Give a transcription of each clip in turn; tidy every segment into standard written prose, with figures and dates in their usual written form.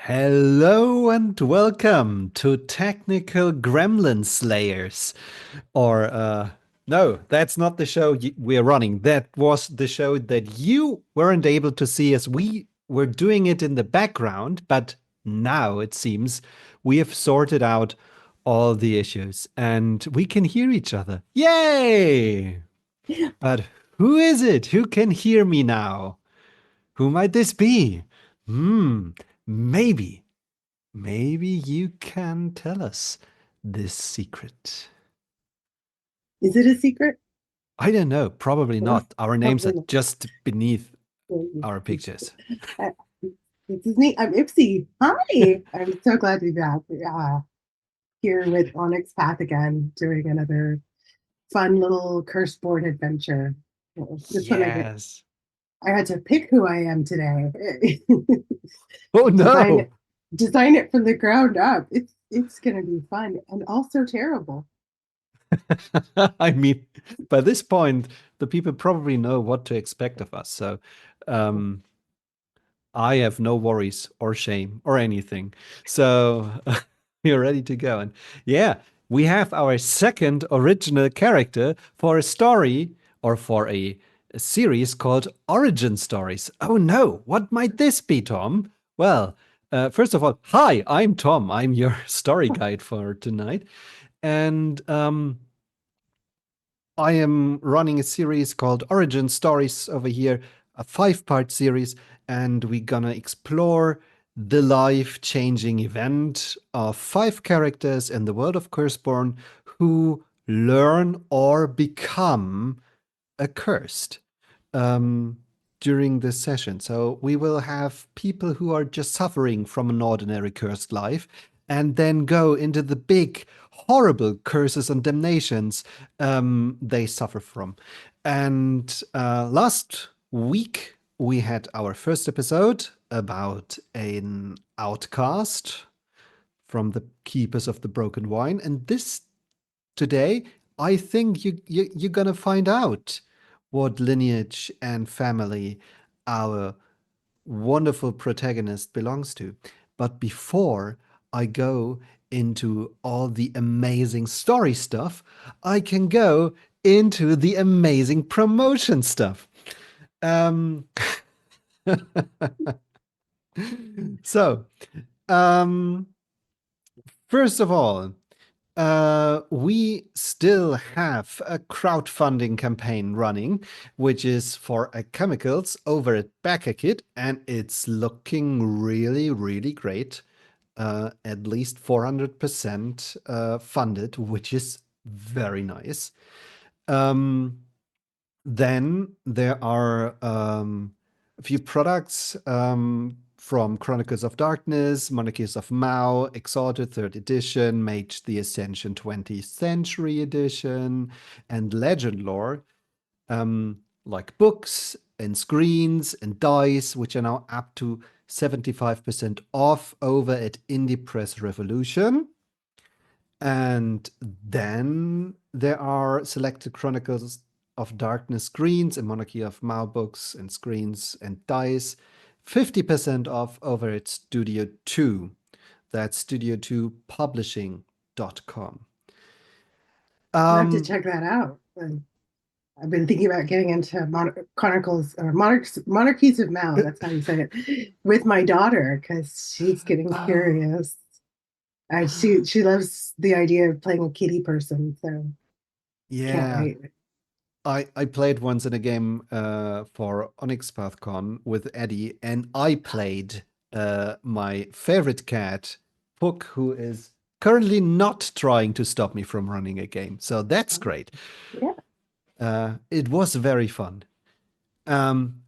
Hello and welcome to Technical Gremlin Slayers. Or, no, that's not the show we're running. That was the show that you weren't able to see as we were doing it in the background. But now it seems we have sorted out all the issues and we can hear each other. Yay! But who is it? Who can hear me now? Who might this be? Maybe. Maybe you can tell us this secret. Is it a secret? I don't know. Probably not. Our names Probably are not. just beneath our pictures. Uh, This is me. I'm Ipsy. Hi. I'm so glad to be back here with Onyx Path again, doing another fun little Curseborne adventure. This one Yes. I had to pick who I am today. Oh design no. it, design it from the ground up. It's gonna be fun and also terrible. I mean, by this point, the people probably know what to expect of us. So, um, I have no worries or shame or anything. So we're ready to go. And yeah, we have our second original character for a story or for a series called Origin Stories. Oh no, what might this be, Tom? Well, first of all, hi, I'm Tom. I'm your story guide for tonight. And I am running a series called Origin Stories over here, a 5-part series, and we're gonna explore the life-changing event of 5 characters in the world of Curseborne who learn or become accursed um, during this session. So we will have people who are just suffering from an ordinary cursed life and then go into the big, horrible curses and damnations they suffer from. And last week, we had our first episode about an outcast from the Keepers of the Broken Wine. And this today, I think you're gonna find out what lineage and family our wonderful protagonist belongs to. But before I go into all the amazing story stuff, I can go into the amazing promotion stuff. Um, so, um, first of all, we still have a crowdfunding campaign running, which is for chemicals over at Backakit, and it's looking really, really great. At least 400% funded, which is very nice. Um, then there are a few products from Chronicles of Darkness, Monarchies of Mao, Exalted 3rd Edition, Mage the Ascension 20th Century Edition, and Legend Lore, like books and screens and dice, which are now up to 75% off over at Indie Press Revolution. And then there are selected Chronicles of Darkness screens and Monarchy of Mao books and screens and dice. 50% off over at Studio 2. That's studio2publishing.com. I'll have to Um, check that out. I've been thinking about getting into Chronicles or Monarchies of Mao. That's how you say it with my daughter because she's getting oh, curious. She loves the idea of playing a kitty person, so can't yeah. wait. I played once in a game for Onyx PathCon with Eddie, and I played my favorite cat, Puck, who is currently not trying to stop me from running a game. So that's great. Yeah, It was very fun.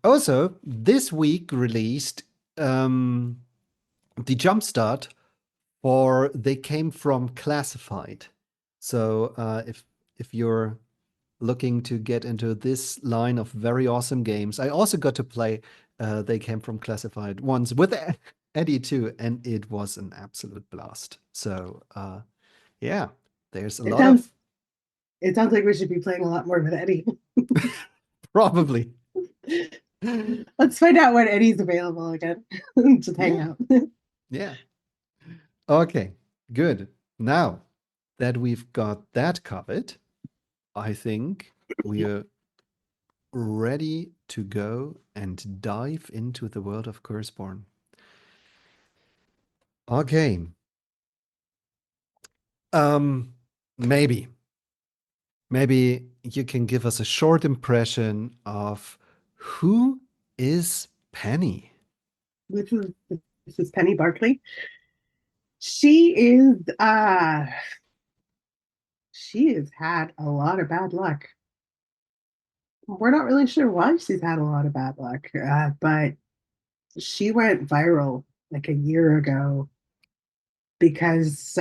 Also, this week released the Jumpstart for They Came From Classified. So if you're looking to get into this line of very awesome games. I also got to play They Came From Classified once with Eddie too, and it was an absolute blast. So yeah, there's a it lot sounds of it sounds like we should be playing a lot more with Eddie. probably. Let's find out when Eddie's available again. Just hang Yeah, out. Yeah. Okay, good. Now that we've got that covered, I think we are ready to go and dive into the world of Curseborne. Okay. Um, maybe, maybe you can give us a short impression of who is Penny. This is this is Penny Barkley. She is she has had a lot of bad luck. We're not really sure why she's had a lot of bad luck, but she went viral like a year ago because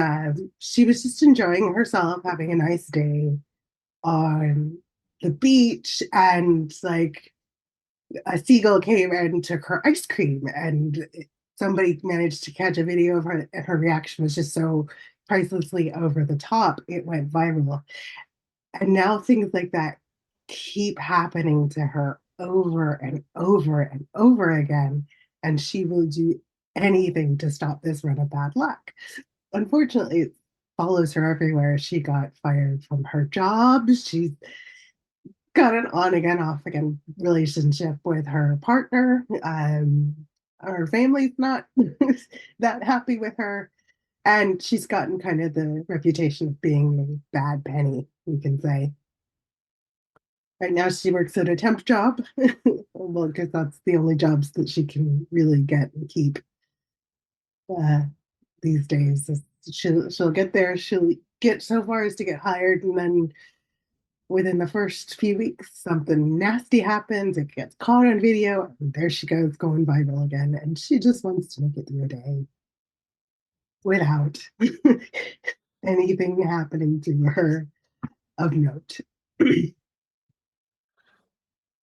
she was just enjoying herself, having a nice day on the beach, and like a seagull came and took her ice cream, and somebody managed to catch a video of her, and her reaction was just so pricelessly over the top. It went viral. And now things like that keep happening to her over and over and over again. And she will do anything to stop this run of bad luck. Unfortunately, it follows her everywhere. She got fired from her job. She's got an on again, off again relationship with her partner. Her family's not that happy with her. And she's gotten kind of the reputation of being a bad penny, we can say. Right now, she works at a temp job. Well, because that's the only jobs that she can really get and keep uh, these days. She'll get there. She'll get so far as to get hired, and then within the first few weeks, something nasty happens. It gets caught on video, and there she goes, going viral again. And she just wants to make it through a day without anything happening to her of note.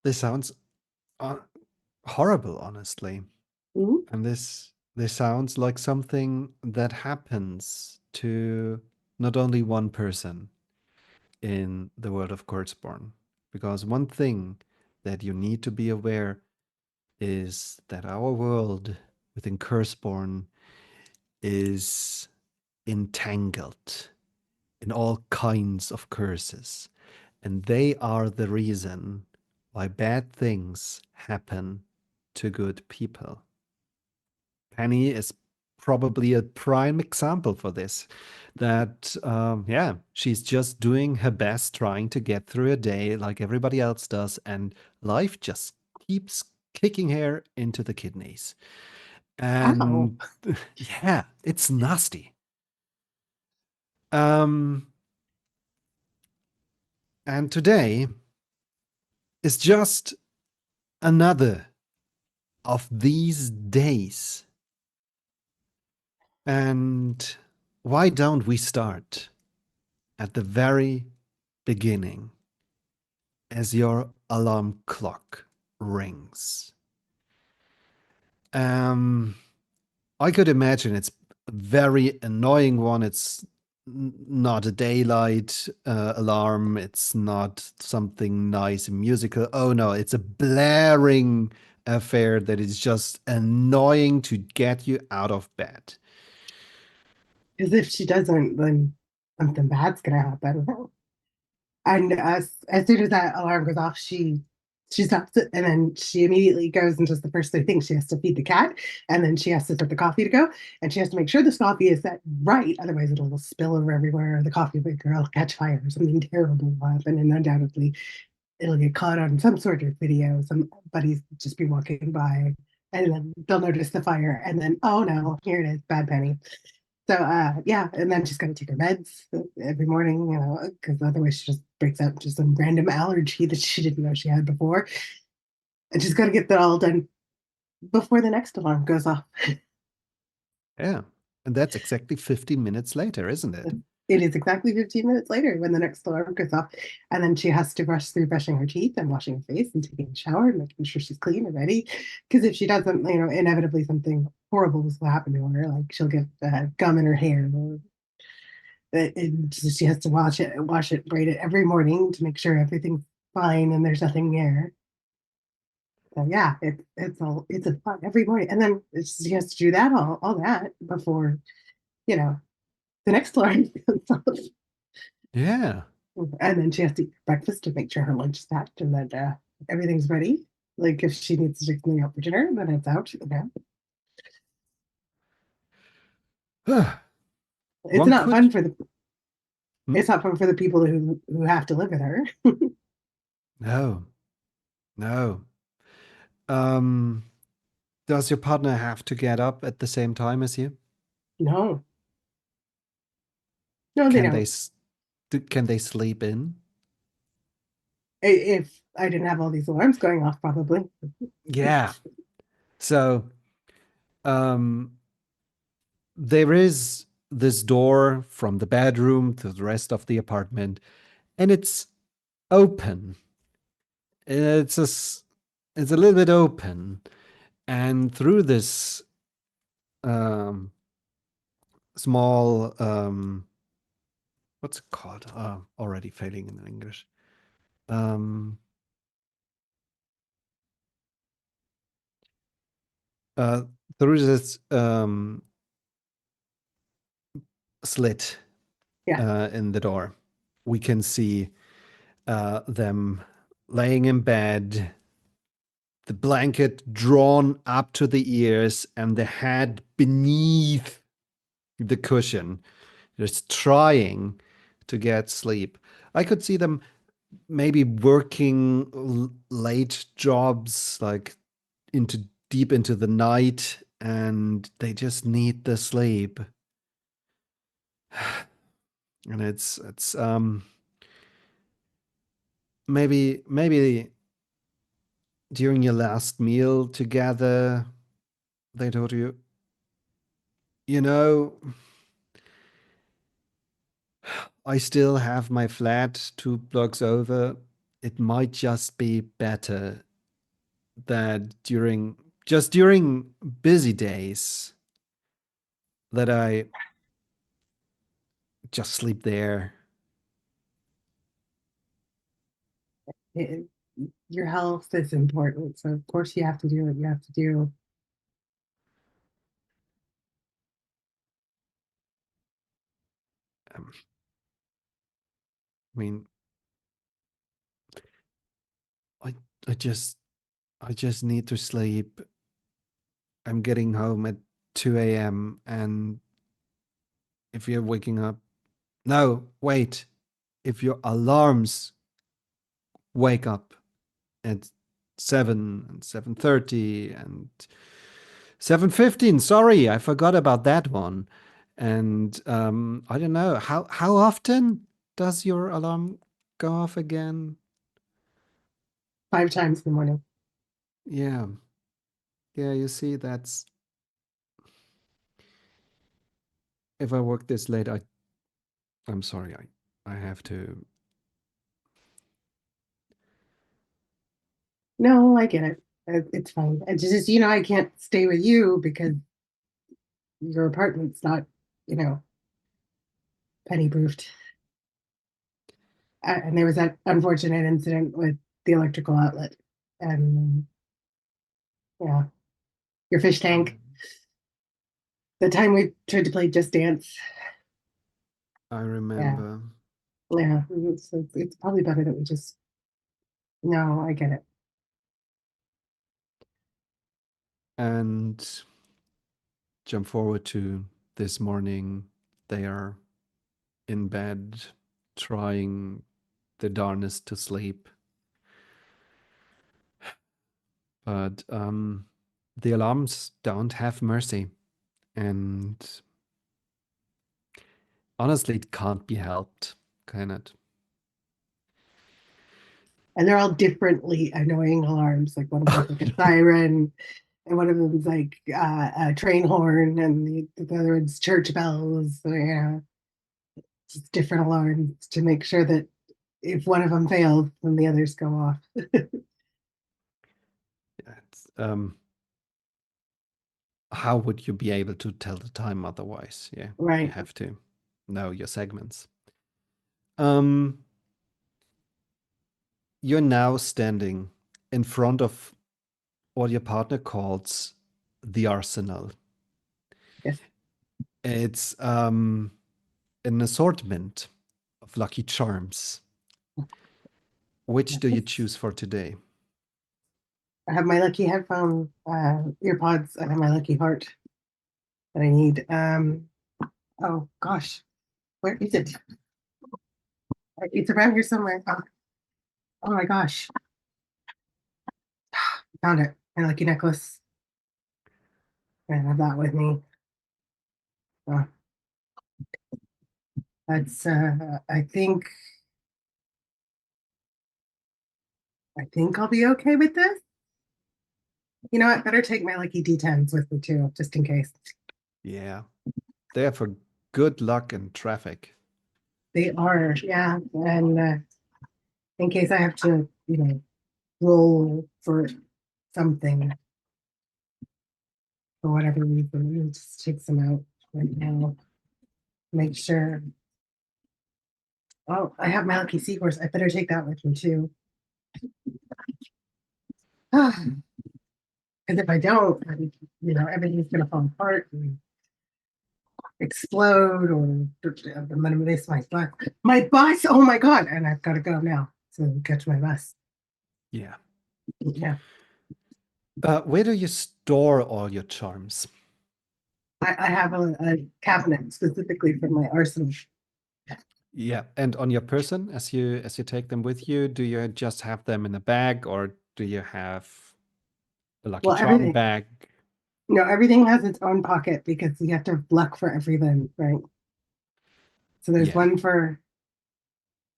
This sounds uh, horrible, honestly. Mhm. And this sounds like something that happens to not only one person in the world of Curseborne. Because one thing that you need to be aware is that our world within Curseborne is entangled in all kinds of curses. And they are the reason why bad things happen to good people. Penny is probably a prime example for this. That, yeah, she's just doing her best, trying to get through a day like everybody else does, and life just keeps kicking her into the kidneys. Ow. And yeah, it's nasty. Um, and today is just another of these days. And why don't we start at the very beginning as your alarm clock rings? Um, I could imagine it's a very annoying one. It's not a daylight alarm. It's not something nice and musical. Oh no, it's a blaring affair that is just annoying to get you out of bed. Because if she doesn't, then something bad's gonna happen. And as soon as that alarm goes off, she stops it, and then she immediately goes and does the first thing. She has to feed the cat, and then she has to set the coffee to go, and she has to make sure this coffee is set right. Otherwise, it'll spill over everywhere. The coffee maker will catch fire, or something terrible will happen, and undoubtedly, it'll get caught on some sort of video. Somebody's just be walking by, and then they'll notice the fire, and then oh no, here it is, bad penny. So yeah, and then she's got to take her meds every morning, because otherwise she just breaks out into some random allergy that she didn't know she had before, and she's got to get that all done before the next alarm goes off. Yeah. And that's exactly 50 minutes later, isn't it? It is exactly 15 minutes later when the next alarm goes off, and then she has to rush through brushing her teeth and washing her face and taking a shower and making sure she's clean and ready. Because if she doesn't, inevitably something horrible will happen to her, like she'll get gum in her hair, or and she has to wash it, braid it every morning to make sure everything's fine and there's nothing there. So yeah, it's a fun every morning, and then she has to do that all that before you know the next alarm goes off. Yeah. And then she has to eat breakfast to make sure her lunch is packed and that everything's ready. Like if she needs to take something out for dinner, then it's out. It's One not fun could. for the Hmm? it's not fun for the people who have to live with her. No, no. Um, does your partner have to get up at the same time as you? No, no, they Can they don't. s- can they sleep in? If I didn't have all these alarms going off, probably. Yeah. So, um, there is this door from the bedroom to the rest of the apartment, and it's open. It's it's a little bit open, and through this um, small what's it called? Already failing in English. Um, uh, through this slit Yeah, in the door, we can see them laying in bed, the blanket drawn up to the ears, and the head beneath the cushion, just trying to get sleep. I could see them maybe working late jobs, like into deep into the night, and they just need the sleep. And it's maybe during your last meal together, they told you, you know, I still have my flat 2 blocks over. It might just be better that during busy days that I just sleep there. it, your health is important, so of course you have to do what you have to do. Um, I mean, I I just I just need to sleep. I'm getting home at 2 a.m. and if you're waking up, no, wait. If your alarms wake up at 7 and 7:30 and 7:15, sorry, I forgot about that one. And I don't know, how often does your alarm go off again? 5 times in the morning. Yeah. Yeah, you see, that's if I work this late, I'm sorry, I have to. No, I get it. It's fine. It's just I can't stay with you because your apartment's not, you know, penny proofed. And there was that unfortunate incident with the electrical outlet, and yeah, your fish tank. Mm, The time we tried to play Just Dance. I Yeah, remember. yeah. It's probably better that we just. No, I get it. And jump forward to this morning. They are in bed, trying the darnest to sleep. But the alarms don't have mercy. And honestly, it can't be helped, can it? And they're all differently annoying alarms. Like one of them's like a siren, and one of them's like a train horn, and the other one's church bells. So, yeah, just different alarms to make sure that if one of them fails, then the others go off. Yeah, how would you be able to tell the time otherwise? Yeah, you Right. have to know your segments. Um, you're now standing in front of what your partner calls the arsenal. Yes. It's an assortment of lucky charms. Which do you Yes. choose for today? I have my lucky headphone, earpods. I have my lucky heart that I need. Oh gosh, where is it? It's around here somewhere. Oh my gosh, found it. My lucky necklace. I have that with me. Uh, that's. I think I'll be okay with this. You know what? Better take my lucky D10s with me too, just in case. Yeah, they're for good luck and traffic. They are, yeah. And in case I have to, roll for something for whatever reason, let me just take some out right now. Make sure. Oh, I have my lucky seahorse. I better take that with me too. Because if I don't, everything's gonna fall apart and explode, or I'm gonna miss my bus. My bus! Oh my god! And I've got to go now to catch my bus. Yeah. Yeah, Where do you store all your charms? I have a cabinet specifically for my arsenal. Yeah, and on your person, as you take them with you, do you just have them in a bag, or do you have a lucky Well, charm bag? everything has its own pocket because you have to have luck for everything, right? So there's Yeah, one for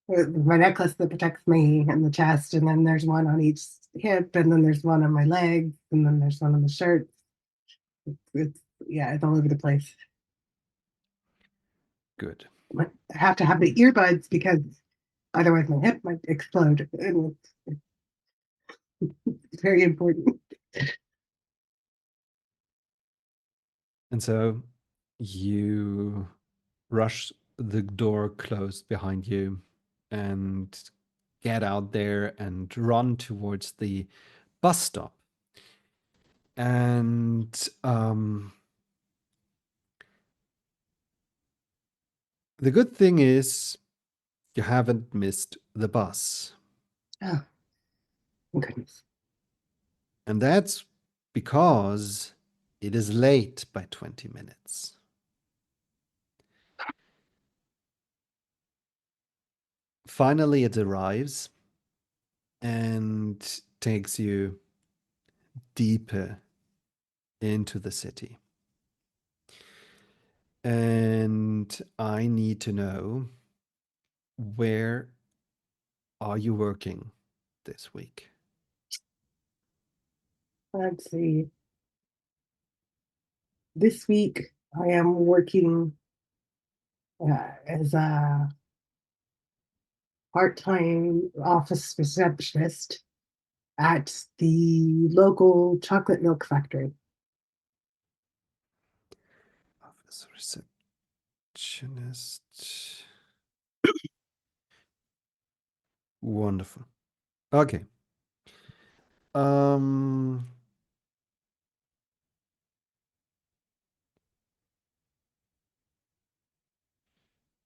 my necklace that protects me in the chest, and then there's one on each hip, and then there's one on my legs, and then there's one on the shirt. It's yeah, it's all over the place. good. But I have to have the earbuds because otherwise my hip might explode. And it's very important. And so you rush the door closed behind you and get out there and run towards the bus stop. And the good thing is you haven't missed the bus. Oh, goodness. And that's because it is late by 20 minutes. Finally, it arrives and takes you deeper into the city. And I need to know, where are you working this week? Let's see. This week I am working as a part-time office receptionist at the local chocolate milk factory. Office receptionist. Wonderful. Okay. Um,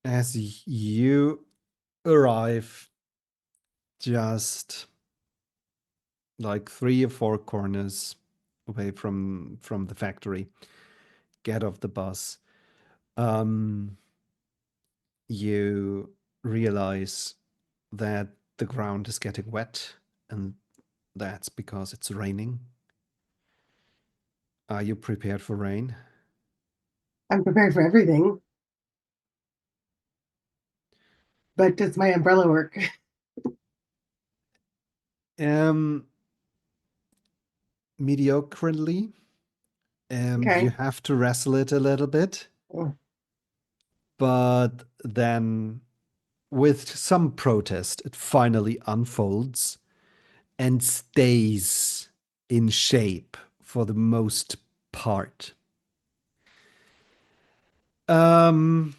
as you arrive just like 3 or 4 corners away from the factory, get off the bus, um, you realize that the ground is getting wet, and that's because it's raining. Are you prepared for rain? I'm prepared for everything, but does my umbrella work? Um, Mediocrely. You Okay. have to wrestle it a little bit, Oh, but then with some protest, it finally unfolds and stays in shape for the most part. Um,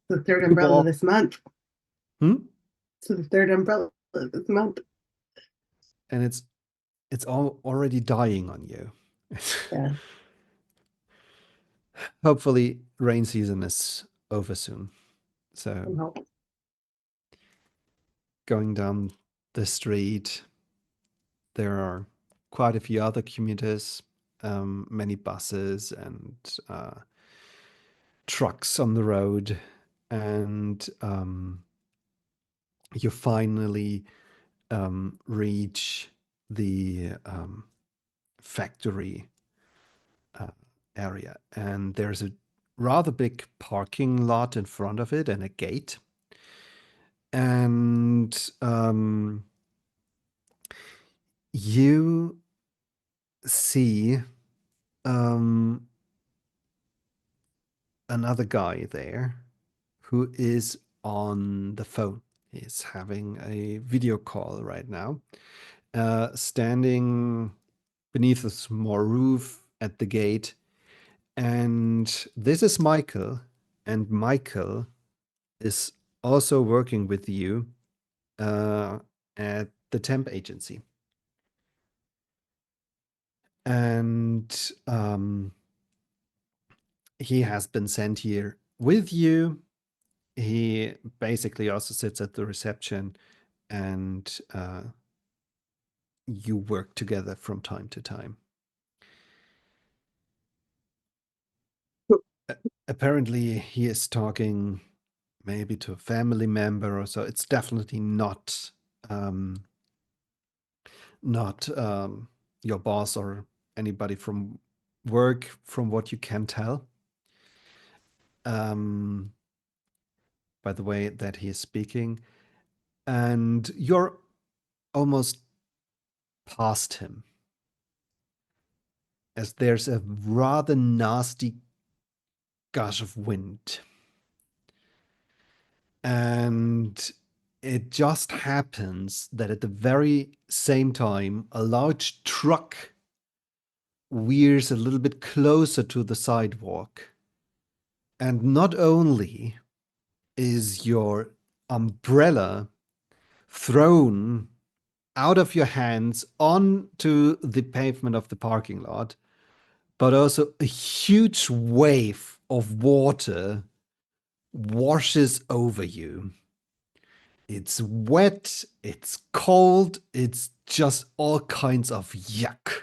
the third you umbrella walk. this month. Hmm? So the third umbrella this month. and it's all already dying on you. Yeah, Hopefully, rain season is over soon. So I'm hoping. going down the street, there are quite a few other commuters, many buses and trucks on the road, and you finally reach the factory uh, area, and there's a rather big parking lot in front of it and a gate. And you see um, another guy there who is on the phone. He's having a video call right now, standing beneath a small roof at the gate. And this is Michael, and Michael is also working with you uh, at the temp agency. And he has been sent here with you. He basically also sits at the reception, and you work together from time to time. Apparently, he is talking maybe to a family member or so. It's definitely um, not your boss or anybody from work, from what you can tell. Um, by the way that he is speaking, and you're almost past him as there's a rather nasty gush of wind. And it just happens that at the very same time, a large truck veers a little bit closer to the sidewalk. And not only is your umbrella thrown out of your hands onto the pavement of the parking lot, but also a huge wave of water washes over you. It's wet, it's cold, it's just all kinds of yuck.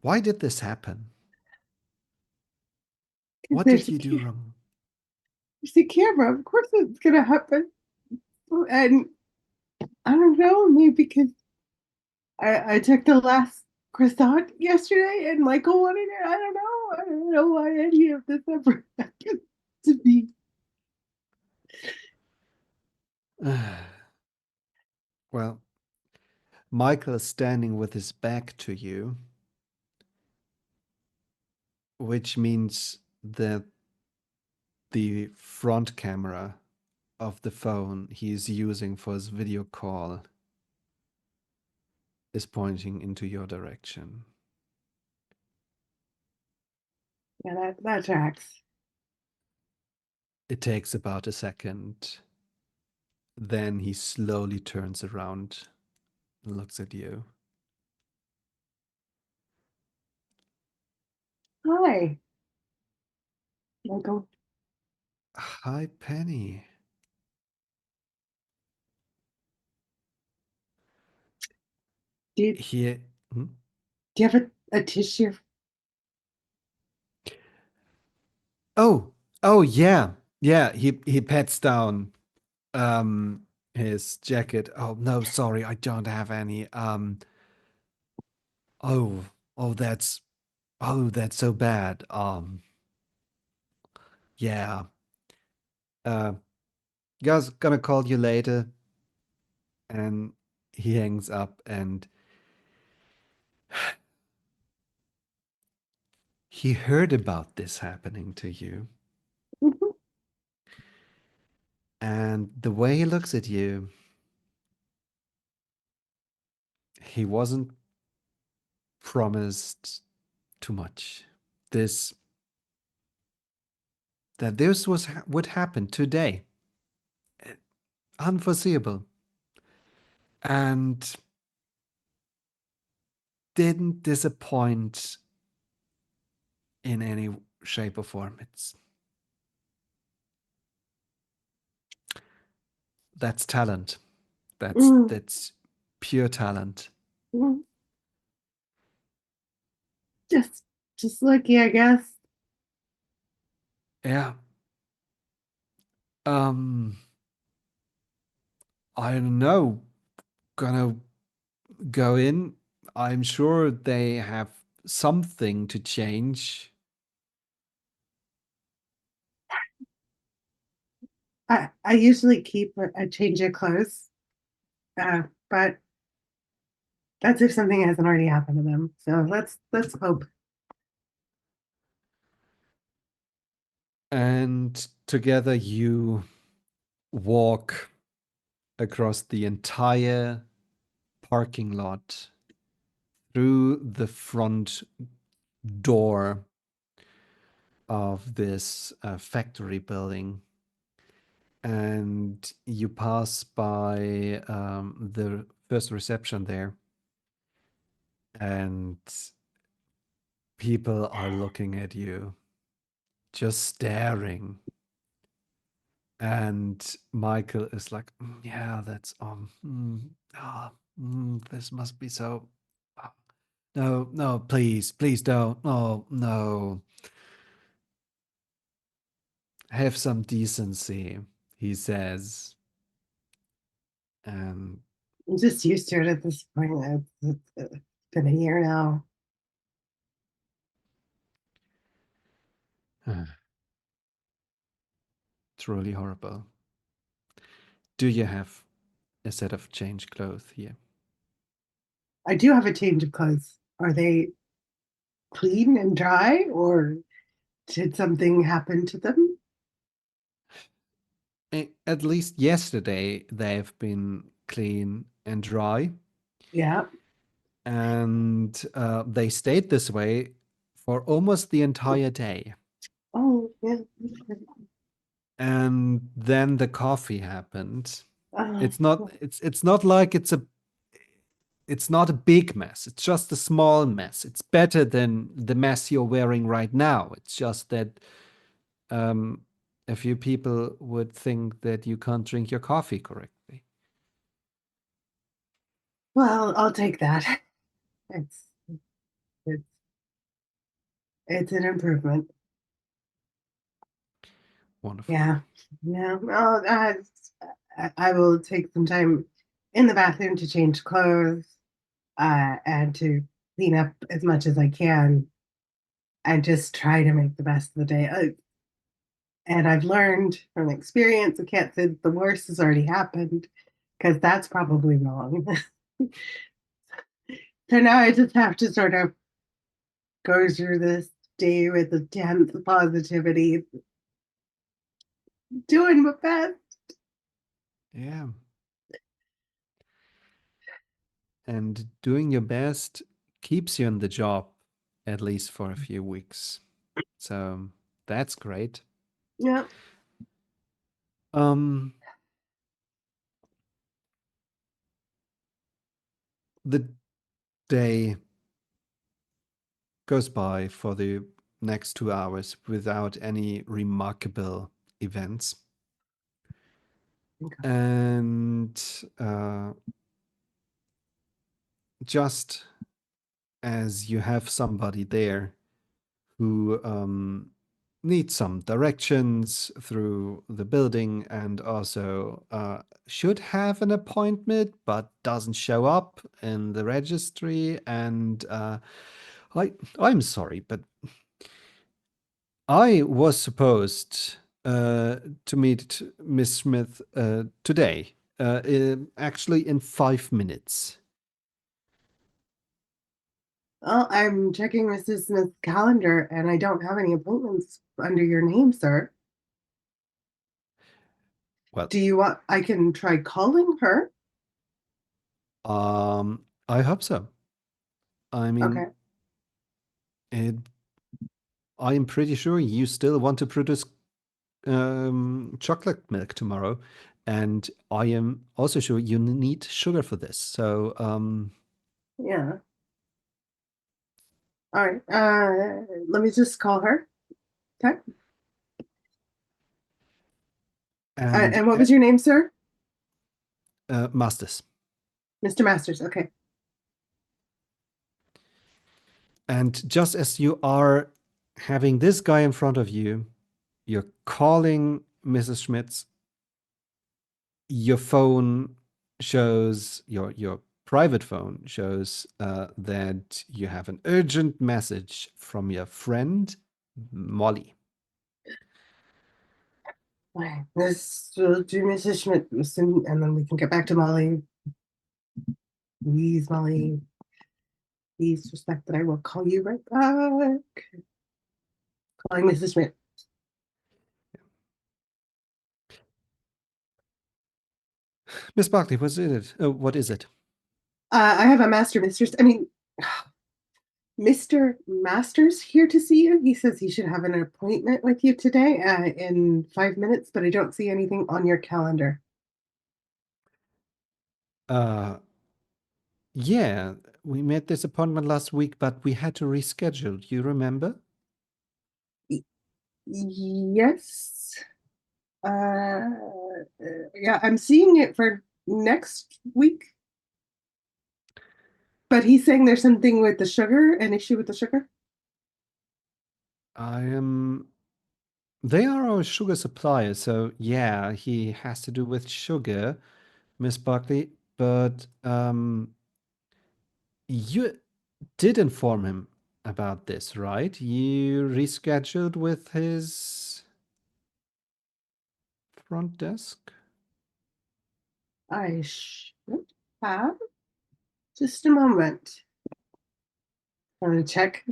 Why did this happen? Because What did you do wrong? there's a camera. Of course, it's gonna happen. And I don't know, maybe because I took the last croissant yesterday, and Michael wanted it. I don't know. I don't know why any of this ever happened to me. Well, Michael is standing with his back to you, which means that the front camera of the phone he is using for his video call is pointing into your direction. Yeah, that tracks. It takes about a second. Then he slowly turns around and looks at you. Hi, Michael. Hi, Penny. Do you, Here. Hmm? do you have a tissue? Oh, oh yeah. Yeah, he pats down um his jacket. Oh no, sorry, I don't have any. Oh, oh that's so bad. Yeah. Uh guys gonna call you later. And he hangs up, and he heard about this happening to you. And the way he looks at you, he wasn't promised too much. this that this would happen today, unforeseeable, and didn't disappoint in any shape or form. That's talent. Mm, That's pure talent. mm, just just lucky, I guess. Yeah. Um, I don't know. Gonna go in. I'm sure they have something to change. I usually keep a change of clothes, but that's if something hasn't already happened to them. So let's hope. And together you walk across the entire parking lot through the front door of this factory building, and you pass by the first reception there, and people are looking at you, just staring. And Michael is like, yeah, that's this must be so. ah, No, no, please, please don't. No, no. Have some decency," he says. And I'm just used to it at this point. It's been a year now. it's really horrible. Do you have a set of change clothes here? I do have a change of clothes. Are they clean and dry, or did something happen to them? At least yesterday they've been clean and dry, Yeah. and they stayed this way for almost the entire day. Oh, yeah. And then the coffee happened. Uh, It's not like it's not a big mess. It's just a small mess. It's better than the mess you're wearing right now. It's just that um, a few people would think that you can't drink your coffee correctly. well, I'll take that. It's it's it's an improvement. Wonderful. Yeah. Yeah. Well, I will take some time in the bathroom to change clothes, and to clean up as much as I can, and just try to make the best of the day. And I've learned from experience, I can't say that the worst has already happened, because that's probably wrong. So now I just have to sort of go through this day with a dense positivity, doing my best. Yeah. And doing your best keeps you in the job at least for a few weeks. So that's great. Yeah. Um, the day goes by for the next 2 hours without any remarkable events. Okay. And just as you have somebody there who needs some directions through the building and also should have an appointment but doesn't show up in the registry, and I'm sorry, but I was supposed to meet Miss Smith today, actually in 5 minutes. Well, I'm checking Mrs. Smith's calendar and I don't have any appointments under your name, sir. Well, Do you want, I can try calling her? I hope so. I mean, Okay. it I am pretty sure you still want to produce chocolate milk tomorrow, and I am also sure you need sugar for this. So, Yeah. All right. Let me just call her. Okay. and And what was your name, sir? Masters. Mr. Masters. Okay. And just as you are having this guy in front of you, you're calling Mrs. Schmitz. Your phone shows your private phone shows that you have an urgent message from your friend Molly. Right. This will do, Mrs. Schmidt, soon, and then we can get back to Molly. Please, Molly. Please respect that I will call you right back. Calling Mrs. Schmidt. Miss Barkley, what is it? What is it? I have a master mistress. I mean, Mr. Masters here to see you. He says he should have an appointment with you today in 5 minutes, but I don't see anything on your calendar. Uh, yeah, we made this appointment last week, but we had to reschedule. Do you remember? Yes. Uh, yeah, I'm seeing it for next week. But he's saying there's something with the sugar, an issue with the sugar. I am. They are our sugar supplier, so yeah, he has to do with sugar, Miss Barkley. But you did inform him about this, right? You rescheduled with his front desk? I should have. Just a moment. I want to check.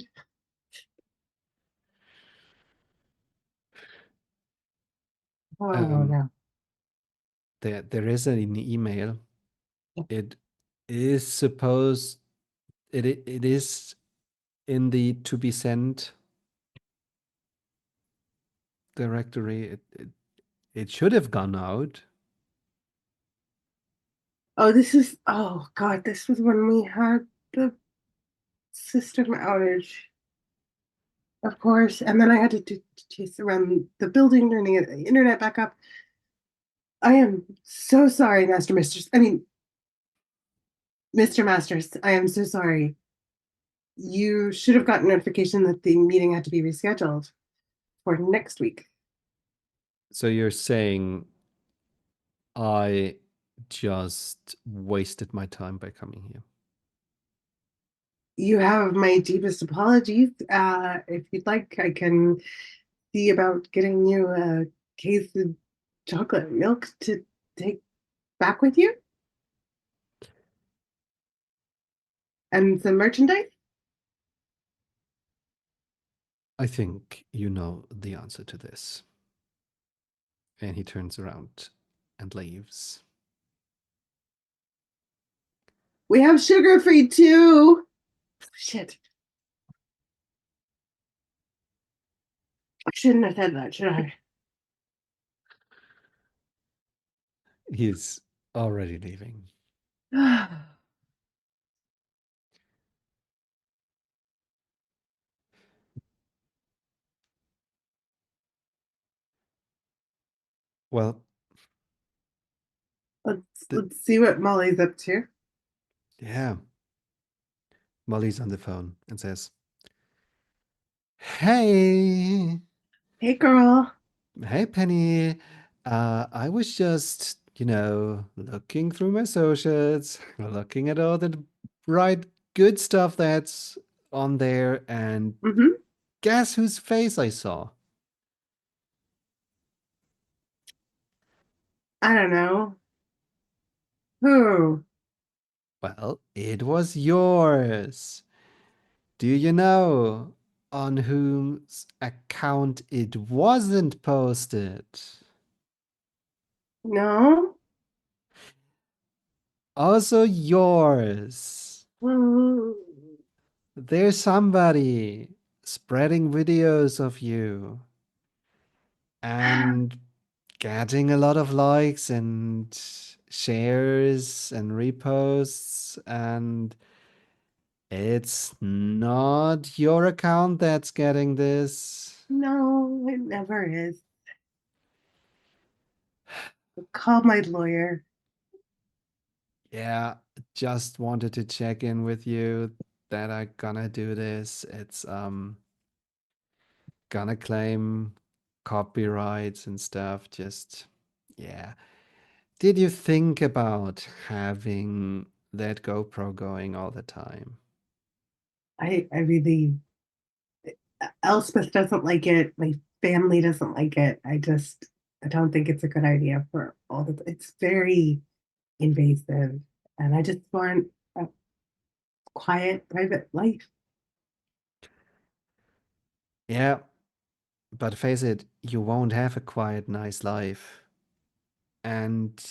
Oh Um, no. there is an email. It is supposed it is in the to be sent directory. It should have gone out. Oh, this is. Oh God, this was when we had the system outage, of course, and then I had to chase around the building, turning the internet back up. I am so sorry, Master Mistress. I mean, Mr. Masters. I am so sorry. You should have gotten notification that the meeting had to be rescheduled for next week. So you're saying I just wasted my time by coming here. You have my deepest apologies. If you'd like, I can see about getting you a case of chocolate milk to take back with you and some merchandise. I think you know the answer to this. And he turns around and leaves. We have sugar free too. Shit. I shouldn't have said that, should I? He's already leaving. Well, the, Let's see what Molly's up to. yeah, Molly's on the phone and says, Hey, Hey girl. hey, Penny. I was just, looking through my socials, looking at all the right, good stuff that's on there, and Mm-hmm. guess whose face I saw? I don't know. Who? Well, it was yours. Do you know on whose account it wasn't posted? No. Also yours. Mm. There's somebody spreading videos of you and getting a lot of likes and shares and reposts, and it's not your account that's getting this. No, it never is. Call my lawyer. Yeah, just wanted to check in with you that I gonna do this. It's gonna claim copyrights and stuff. Just yeah. Did you think about having that GoPro going all the time? I really Elspeth doesn't like it. My family doesn't like it. I don't think it's a good idea for all the it's very invasive and I just want a quiet private life. Yeah, but face it, you won't have a quiet, nice life. And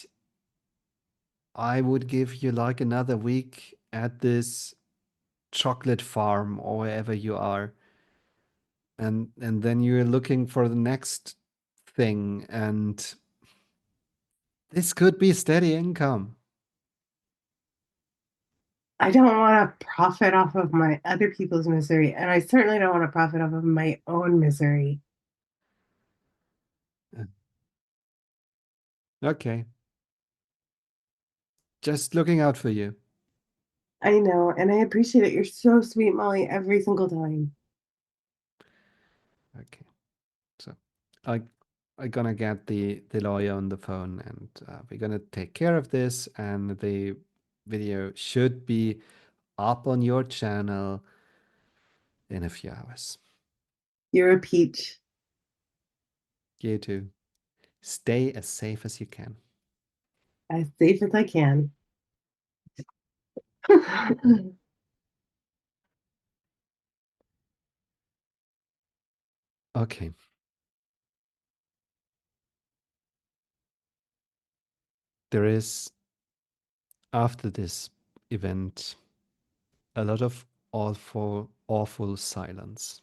I would give you like another week at this chocolate farm or wherever you are. And then you're looking for the next thing, and this could be steady income. I don't want to profit off of my other people's misery, and I certainly don't want to profit off of my own misery. Uh, Okay, just looking out for you. I know, and I appreciate it. You're so sweet, Molly, every single time. Okay, so I I'm gonna get the lawyer on the phone, and we're gonna take care of this, and the video should be up on your channel in a few hours. You're a peach. You too. Stay as safe as you can. As safe as I can. Okay, there is after this event a lot of awful silence.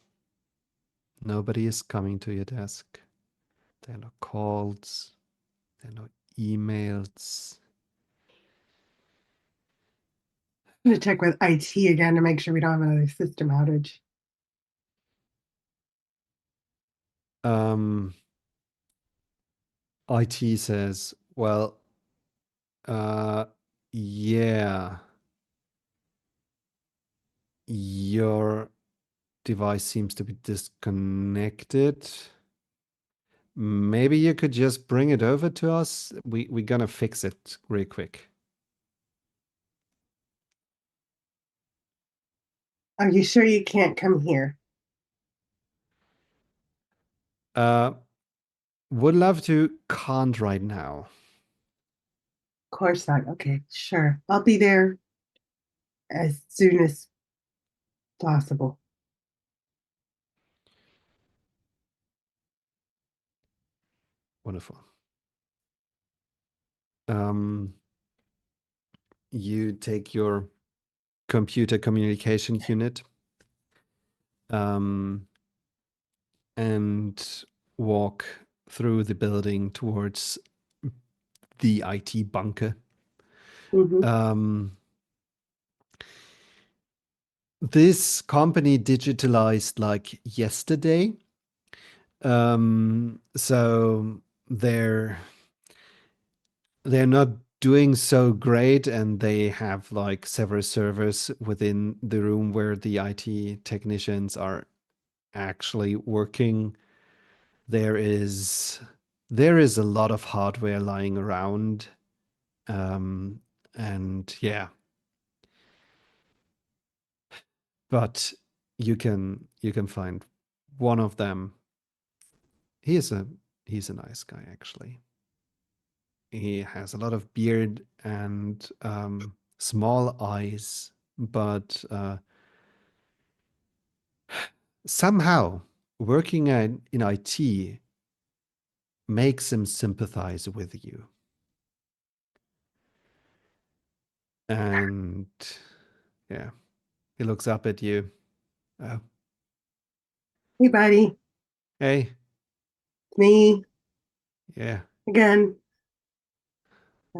Nobody is coming to your desk. There are no calls. There are no emails. I'm gonna check with IT again to make sure we don't have another system outage. Um, IT says, well, uh, yeah, your device seems to be disconnected. Maybe you could just bring it over to us. We're gonna fix it real quick. Are you sure you can't come here? Uh, would love to, can't right now. Of course not. Okay, sure. I'll be there as soon as possible. Wonderful. Um, you take your computer communication unit um, and walk through the building towards the IT bunker. Mhm. Um, this company digitalized like yesterday. So they're not doing so great, and they have like several servers within the room where the IT technicians are actually working. There is there is a lot of hardware lying around. Um, and yeah, but you can find one of them. He is a he's a nice guy actually. He has a lot of beard and small eyes, but somehow working in IT makes him sympathize with you. And yeah, he looks up at you. Oh, Hey, buddy, Hey, me yeah, again.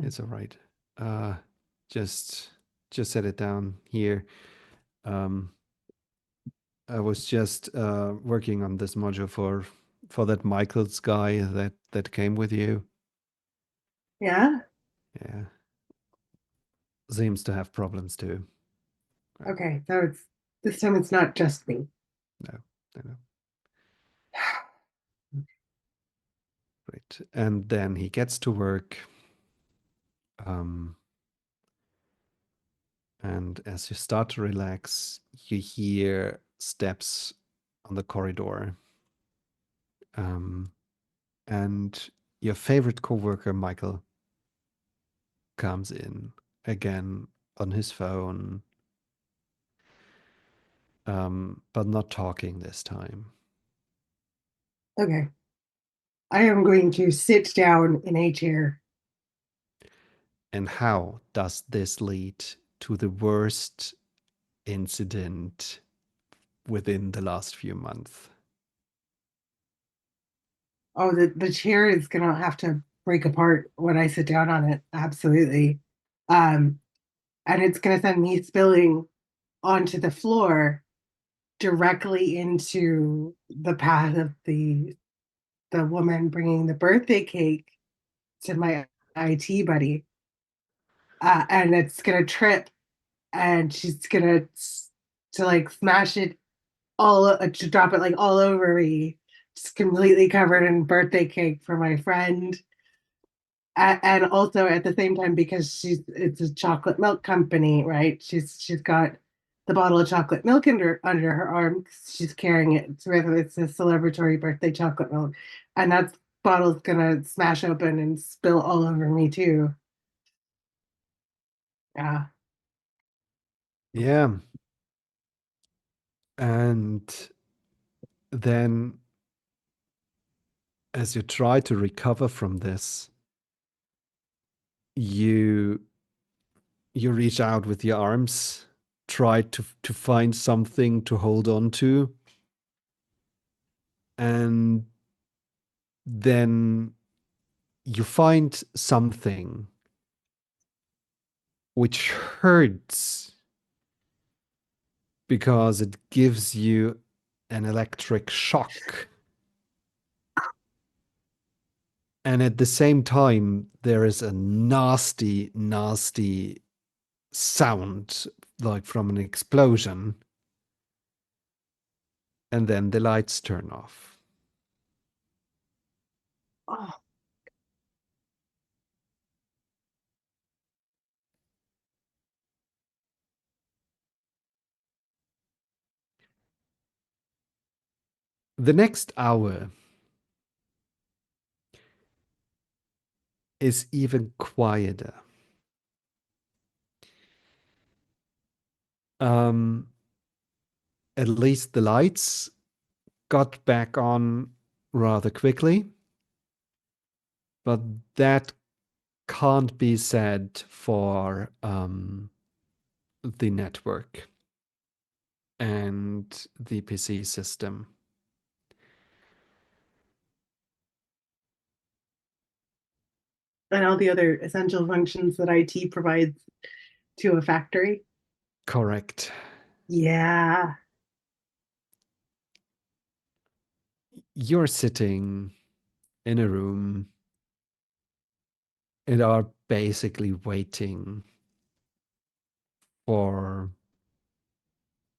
it's all right. Uh, just just set it down here. Um, I was just working on this module for that Michael's guy that came with you. Yeah. Yeah, seems to have problems too. Uh, Okay. So it's this time it's not just me. no, no, great. And then he gets to work. Um, and as you start to relax, you hear steps on the corridor. Um, and your favorite coworker, Michael, comes in again on his phone, but not talking this time. Okay. I am going to sit down in a chair. And how does this lead to the worst incident within the last few months? Oh, the chair is gonna have to break apart when I sit down on it. Absolutely. Um, and it's gonna send me spilling onto the floor directly into the path of the woman bringing the birthday cake to my IT buddy. And it's gonna trip and she's gonna to like smash it all to drop it like all over me, just completely covered in birthday cake for my friend. And also at the same time, because it's a chocolate milk company, right? She's got the bottle of chocolate milk under her arm. She's carrying it. It's a celebratory birthday chocolate milk, and that bottle's gonna smash open and spill all over me too. Yeah. Yeah. And then as you try to recover from this, you you reach out with your arms, try to find something to hold on to, and then you find something which hurts because it gives you an electric shock. And at the same time, there is a nasty, nasty sound like from an explosion. And then the lights turn off. Oh, The next hour is even quieter. Um, at least the lights got back on rather quickly, but that can't be said for the network and the PC system. and all the other essential functions that IT provides to a factory. Correct. Yeah. You're sitting in a room and are basically waiting for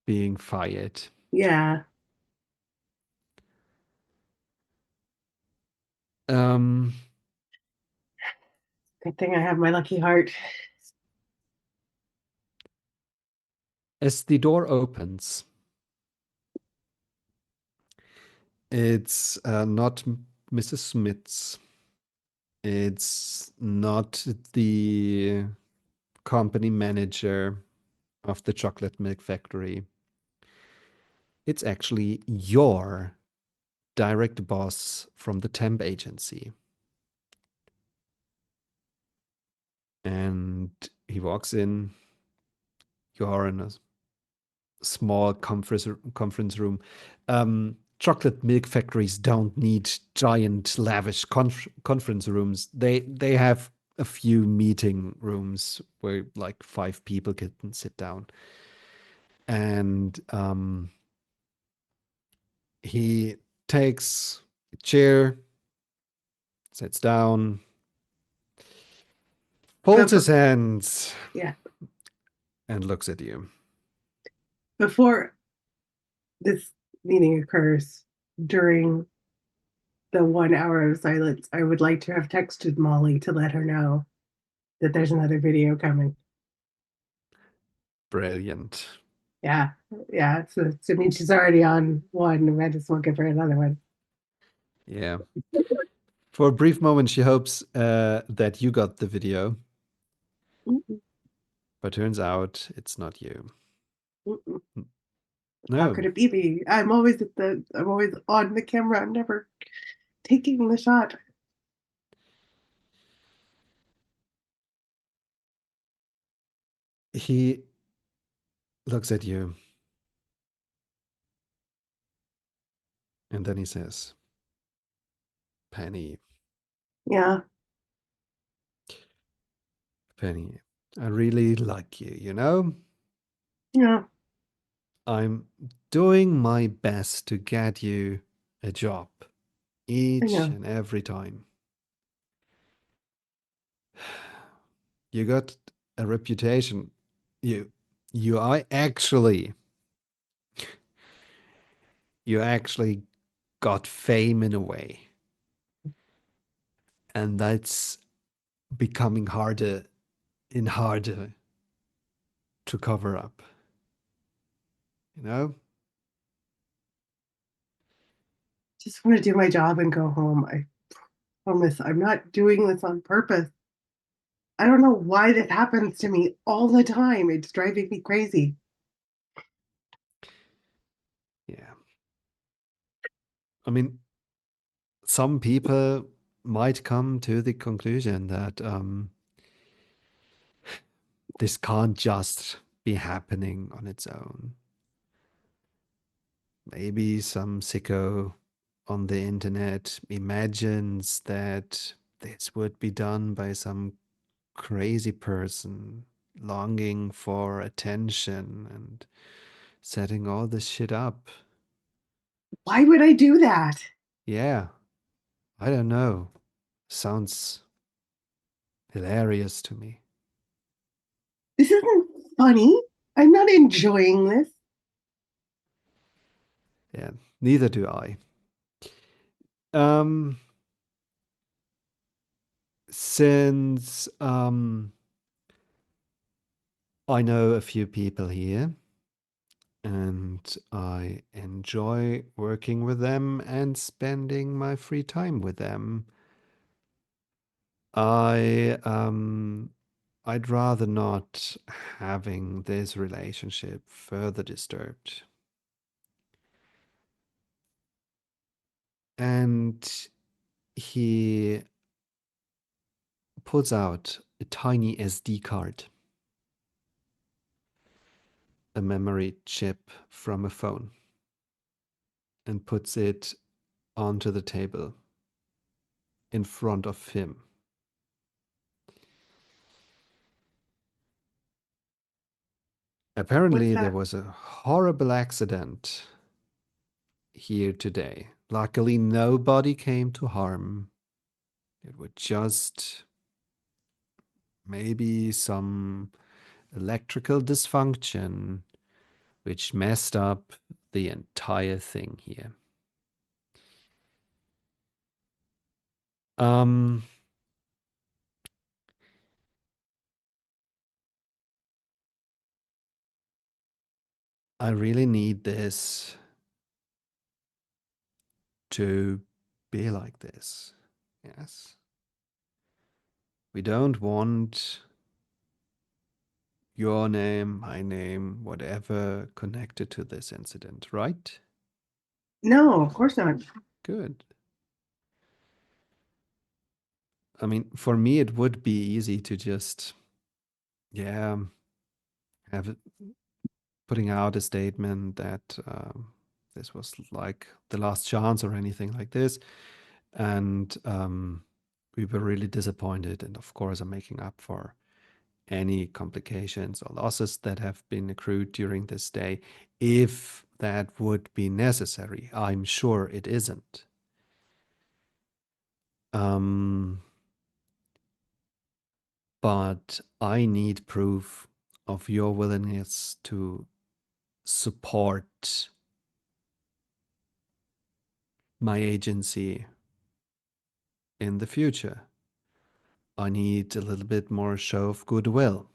being fired. Yeah. Um, Good thing I have my lucky heart. as the door opens, it's not Mrs. Smith's. It's not the company manager of the chocolate milk factory. It's actually your direct boss from the temp agency. And he walks in. You're in a small conference room. chocolate milk factories don't need giant, lavish conference rooms. They have a few meeting rooms where like 5 people can sit down. And he takes a chair, sits down, folds But his hands, yeah, and looks at you. before this meeting occurs, during the 1 hour of silence, I would like to have texted Molly to let her know that there's another video coming. Brilliant. Yeah, yeah. So I mean, she's already on one. I might as well give her another one. Yeah. For a brief moment, she hopes that you got the video, Mm-mm, but turns out it's not you. mm-mm. How No, could it be me? I'm always I'm always on the camera. I'm never taking the shot. he looks at you and then he says, Penny, Yeah, Penny, I really like you, you know? yeah, I'm doing my best to get you a job I each know. and every time. You got a reputation. You you are actually you actually got fame in a way. And that's becoming harder and harder to cover up. You know? Just want to do my job and go home. I promise. I'm not doing this on purpose. I don't know why that happens to me all the time. It's driving me crazy. Yeah. I mean, some people might come to the conclusion that this can't just be happening on its own. Maybe some sicko on the internet imagines that this would be done by some crazy person longing for attention and setting all this shit up. Why would I do that? Yeah, I don't know. Sounds hilarious to me. This isn't funny. I'm not enjoying this. Yeah, neither do I. Um, since I know a few people here and I enjoy working with them and spending my free time with them, I I'd rather not having this relationship further disturbed. And he pulls out a tiny SD card, a memory chip from a phone, and puts it onto the table in front of him. What's Apparently, there that? was a horrible accident here today. Luckily, nobody came to harm. It was just maybe some electrical dysfunction which messed up the entire thing here. Um, I really need this to be like this. Yes. We don't want your name, my name, whatever connected to this incident, right? No, of course not. Good. I mean, for me, it would be easy to just, yeah, have it, putting out a statement that this was like the last chance or anything like this. And we were really disappointed. And of course, I'm making up for any complications or losses that have been accrued during this day, if that would be necessary. I'm sure it isn't. But I need proof of your willingness to support my agency in the future. I need a little bit more show of goodwill.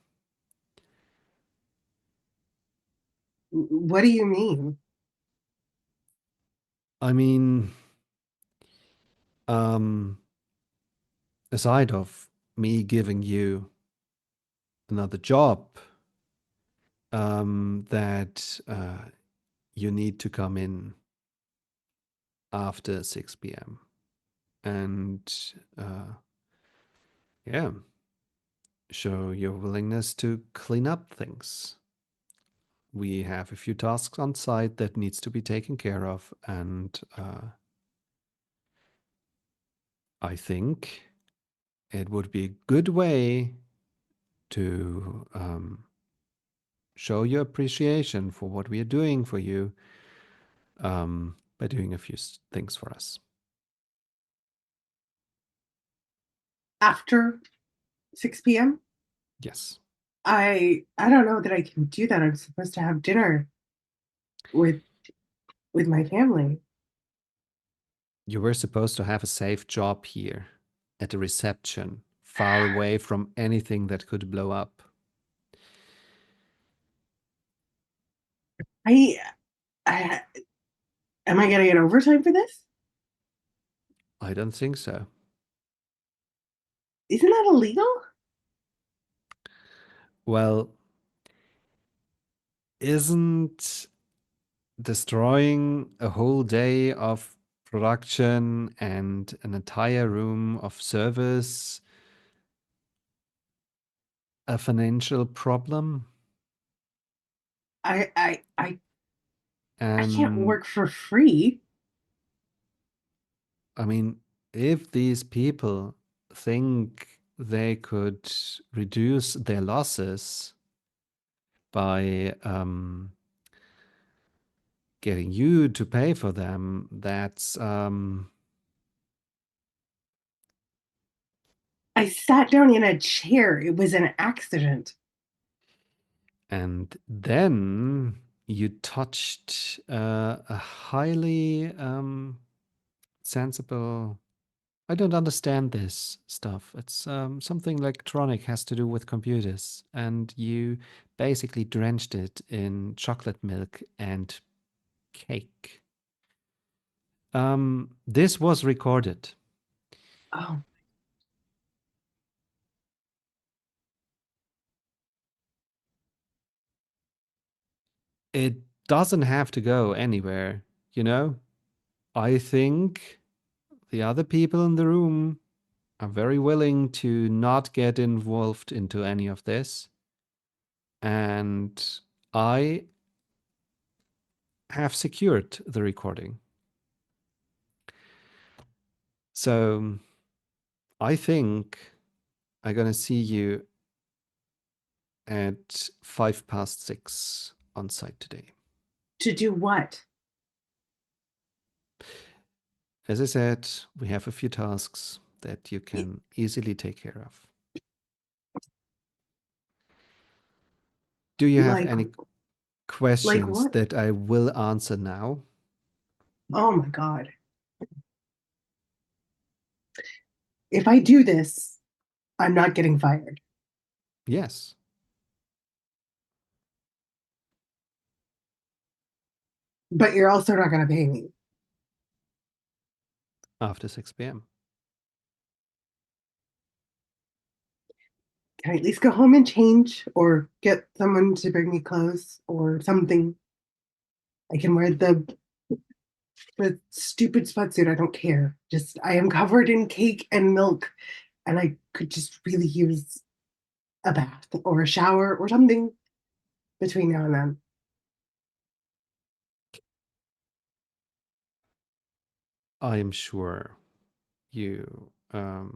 What do you mean? I mean, um, aside of me giving you another job, that you need to come in after 6 p.m. and yeah, show your willingness to clean up things. We have a few tasks on site that needs to be taken care of, and I think it would be a good way to show your appreciation for what we are doing for you, by doing a few things for us. After 6 p.m.? Yes. I don't know that I can do that. I'm supposed to have dinner with my family. You were supposed to have a safe job here at the reception, far away from anything that could blow up. I, I am I gonna get overtime for this? I don't think so. Isn't that illegal? Well, isn't destroying a whole day of production and an entire room of service a financial problem? I can't And work for free. I mean, if these people think they could reduce their losses by getting you to pay for them, that's I sat down in a chair. It was an accident. and then you touched a highly sensible. I don't understand this stuff. It's something electronic, has to do with computers, and you basically drenched it in chocolate milk and cake. This was recorded. Oh, It doesn't have to go anywhere, you know? I think the other people in the room are very willing to not get involved into any of this. And I have secured the recording. So I think I'm gonna see you at 6:05 on site today. to do what? As I said, we have a few tasks that you can easily take care of. Do you have Like any like questions what? that I will answer now? Oh my God. If I do this, I'm not getting fired. Yes, But you're also not gonna pay me. after 6 p.m. Can I at least go home and change or get someone to bring me clothes or something? I can wear the stupid sweatsuit. I don't care. Just I am covered in cake and milk, and I could just really use a bath or a shower or something between now and then. I am sure you are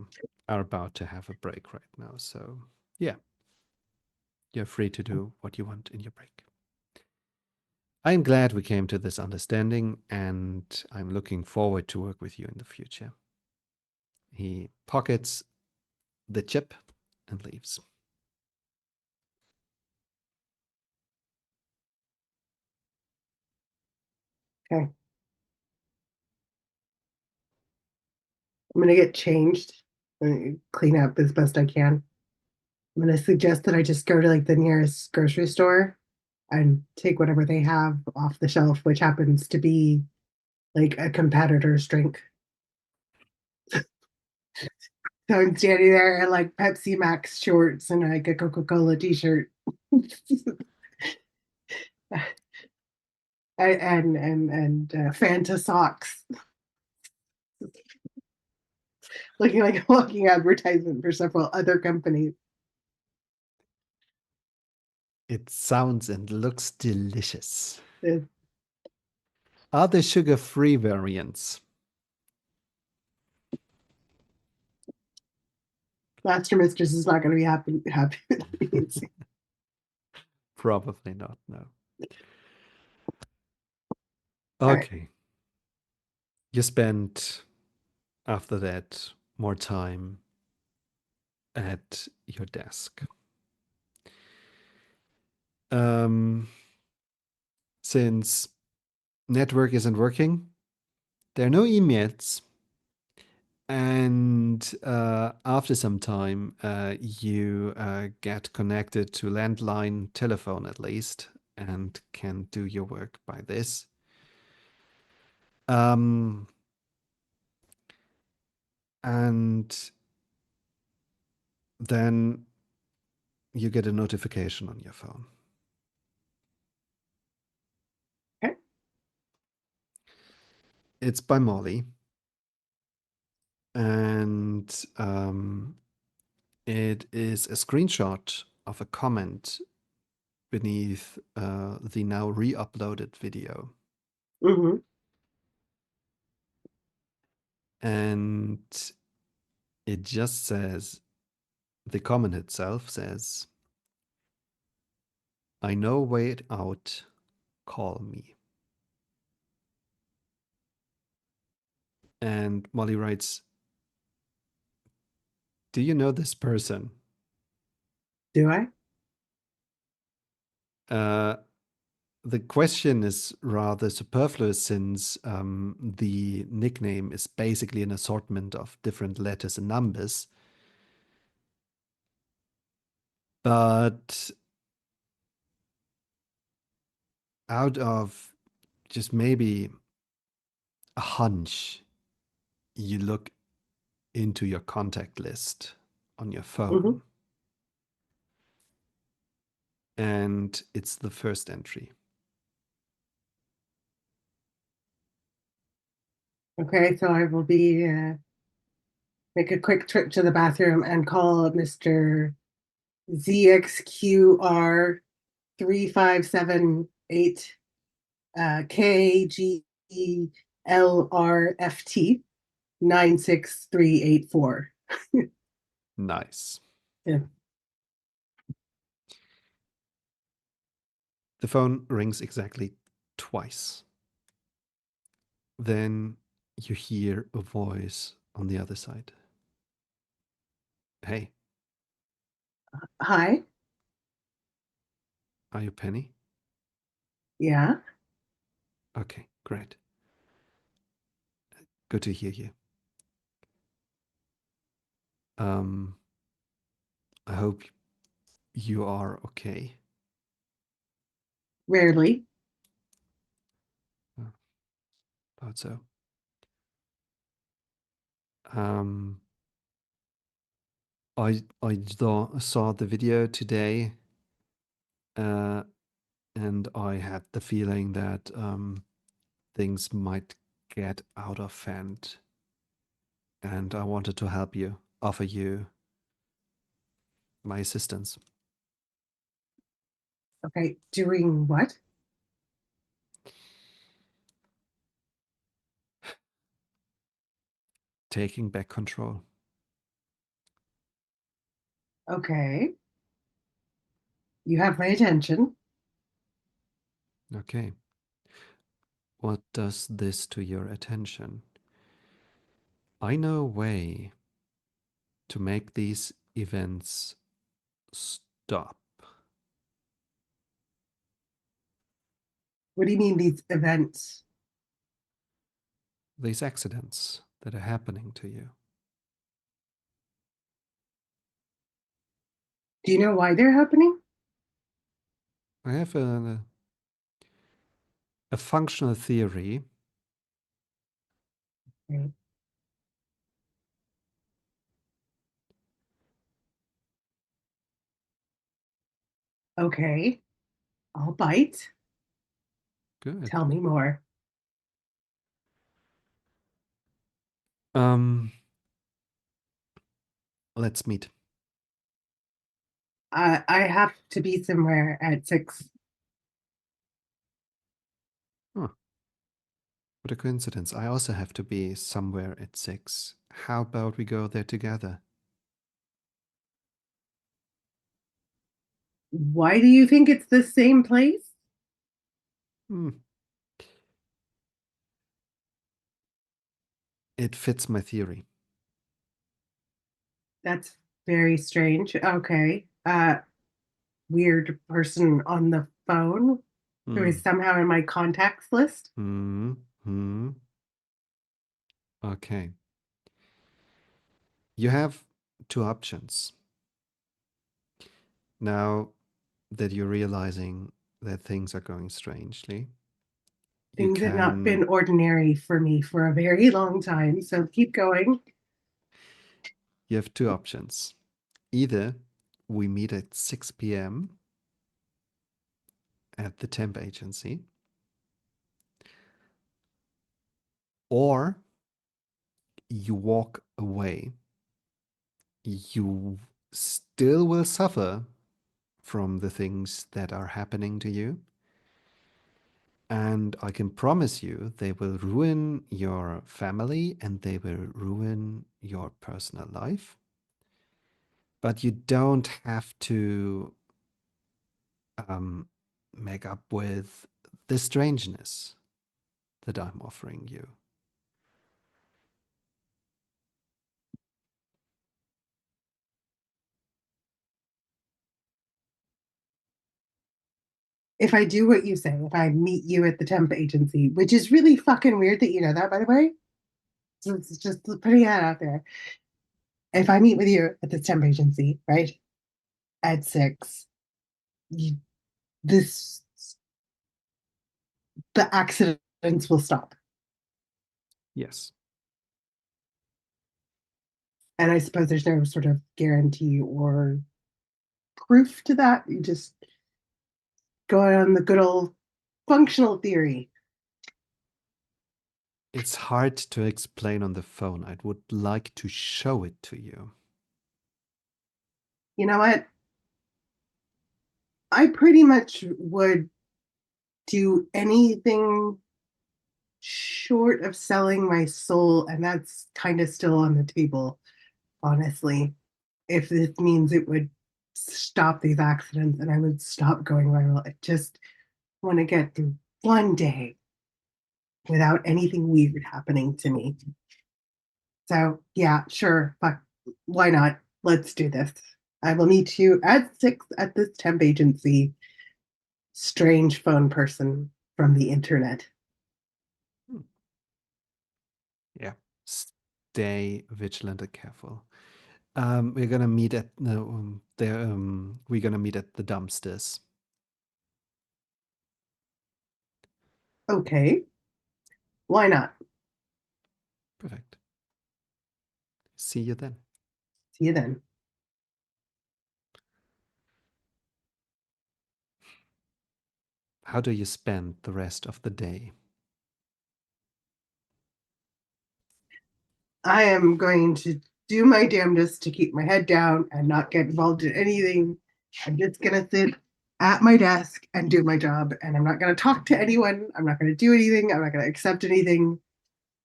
about to have a break right now. So, yeah, you're free to do what you want in your break. I'm glad we came to this understanding, and I'm looking forward to work with you in the future. He pockets the chip and leaves. Okay. I'm gonna get changed and clean up as best I can. I'm gonna suggest that I just go to like the nearest grocery store and take whatever they have off the shelf, which happens to be like a competitor's drink. So I'm standing there in like Pepsi Max shorts and like a Coca-Cola t-shirt. And Fanta socks, looking like a walking advertisement for several other companies. It sounds and looks delicious. The Are there sugar-free variants? master mistress is not going to be happy with these. Probably not, no. All right. Okay. You spent, after that, more time at your desk. Since network isn't working, there are no emails. And after some time, you get connected to landline telephone at least and can do your work by this. Um, and then you get a notification on your phone. Okay. It's by Molly. And it is a screenshot of a comment beneath the now re-uploaded video. Mm-hmm. And it just says, the comment itself says, I know way out, call me. And Molly writes, do you know this person? Do I? The question is rather superfluous since the nickname is basically an assortment of different letters and numbers. But out of just maybe a hunch, you look into your contact list on your Mm-hmm. phone, and it's the first entry. Okay, so I will be make a quick trip to the bathroom and call Mr. ZXQR 3578 KGLRFT 96384. Nice. Yeah. The phone rings exactly twice. Then you hear a voice on the other side. Hey, Hi. are you Penny? Yeah. Okay, great. Good to hear you. Um, I hope you are okay. Rarely. Oh, thought so. Um, saw the video today, uh, and I had the feeling that things might get out of hand, and I wanted to help you, offer you my assistance. Okay. Doing what? taking back control. Okay. You have my attention. Okay. What does this to your attention? I know a way to make these events stop. What do you mean these events? These accidents that are happening to you. Do you know why they're happening? I have a functional theory. Right. Okay. I'll bite. Good. Tell me more. Um, let's meet. I have to be somewhere at 6. Huh. What a coincidence. I also have to be somewhere at 6. How about we go there together? Why do you think it's the same place? Hmm. It fits my theory. That's very strange. Okay. Weird person on the phone who Hmm. is somehow in my contacts list. Hmm. Hmm. Okay. You have two options. Now that you're realizing that things are going strangely, you Things have not can been ordinary for me for a very long time. So keep going. you have two options. Either we meet at 6 p.m. at the temp agency, or you walk away. You still will suffer from the things that are happening to you. And I can promise you, they will ruin your family and they will ruin your personal life. But you don't have to um, make up with the strangeness that I'm offering you. If I do what you say, if I meet you at the temp agency, which is really fucking weird that you know that, by the way. So it's just putting that out there. If I meet with you at the temp agency, right, at 6, you, this the accidents will stop. Yes. And I suppose there's no sort of guarantee or proof to that. You just go on the good old functional theory. It's hard to explain on the phone. I would like to show it to you. You know what? I pretty much would do anything short of selling my soul, and that's kind of still on the table, honestly. If this means it would stop these accidents and I would stop going viral, I just want to get through one day without anything weird happening to me. So, yeah, sure. Fuck. Why not? Let's do this. I will meet you at 6 at this temp agency. Strange phone person from the internet. Hmm. Yeah. Stay vigilant and careful. We're gonna meet at there. We're gonna meet at the dumpsters. Okay. Why not? Perfect. See you then. See you then. How do you spend the rest of the day? I am going to do my damnedest to keep my head down and not get involved in anything. I'm just going to sit at my desk and do my job. And I'm not going to talk to anyone. I'm not going to do anything. I'm not going to accept anything.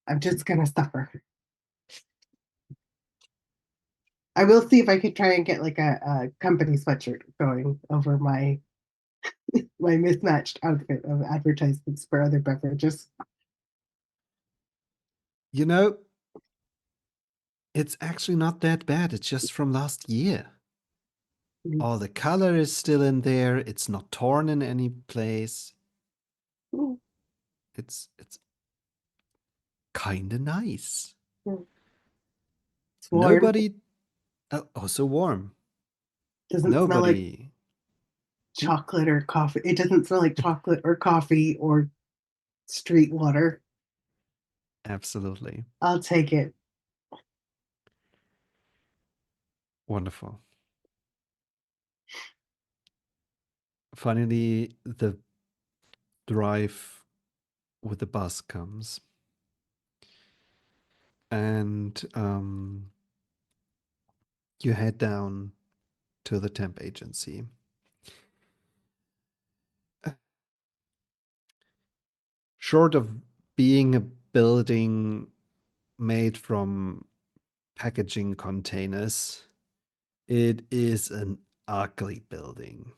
I'm just going to suffer. I will see if I could try and get like a company sweatshirt going over my mismatched outfit of advertisements for other beverages. You know, it's actually not that bad. It's just from last year. Mm. All the color is still in there. It's not torn in any place. Mm. It's kind of nice. Mm. It's warm. Nobody, also warm. Doesn't smell like Nobody, hmm, chocolate or coffee. It doesn't smell like chocolate or coffee or street water. absolutely I'll take it. wonderful. Finally, the drive with the bus comes, and you head down to the temp agency. Short of being a building made from packaging containers, it is an ugly building.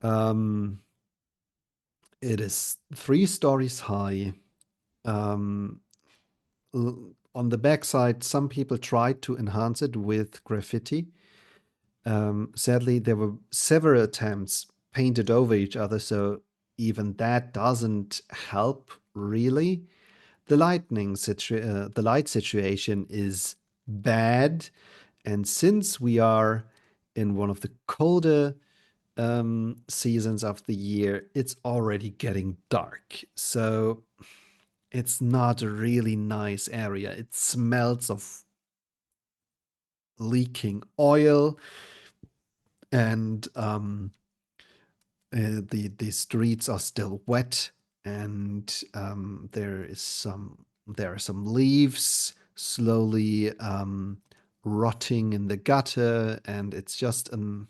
Um, it is 3 stories high. Um, on the backside, some people tried to enhance it with graffiti. Sadly, there were several attempts painted over each other, so even that doesn't help really. The light situation is bad, and since we are in one of the colder seasons of the year, it's already getting dark. So it's not a really nice area. It smells of leaking oil, and the streets are still wet, and there are some leaves slowly rotting in the gutter, and it's just an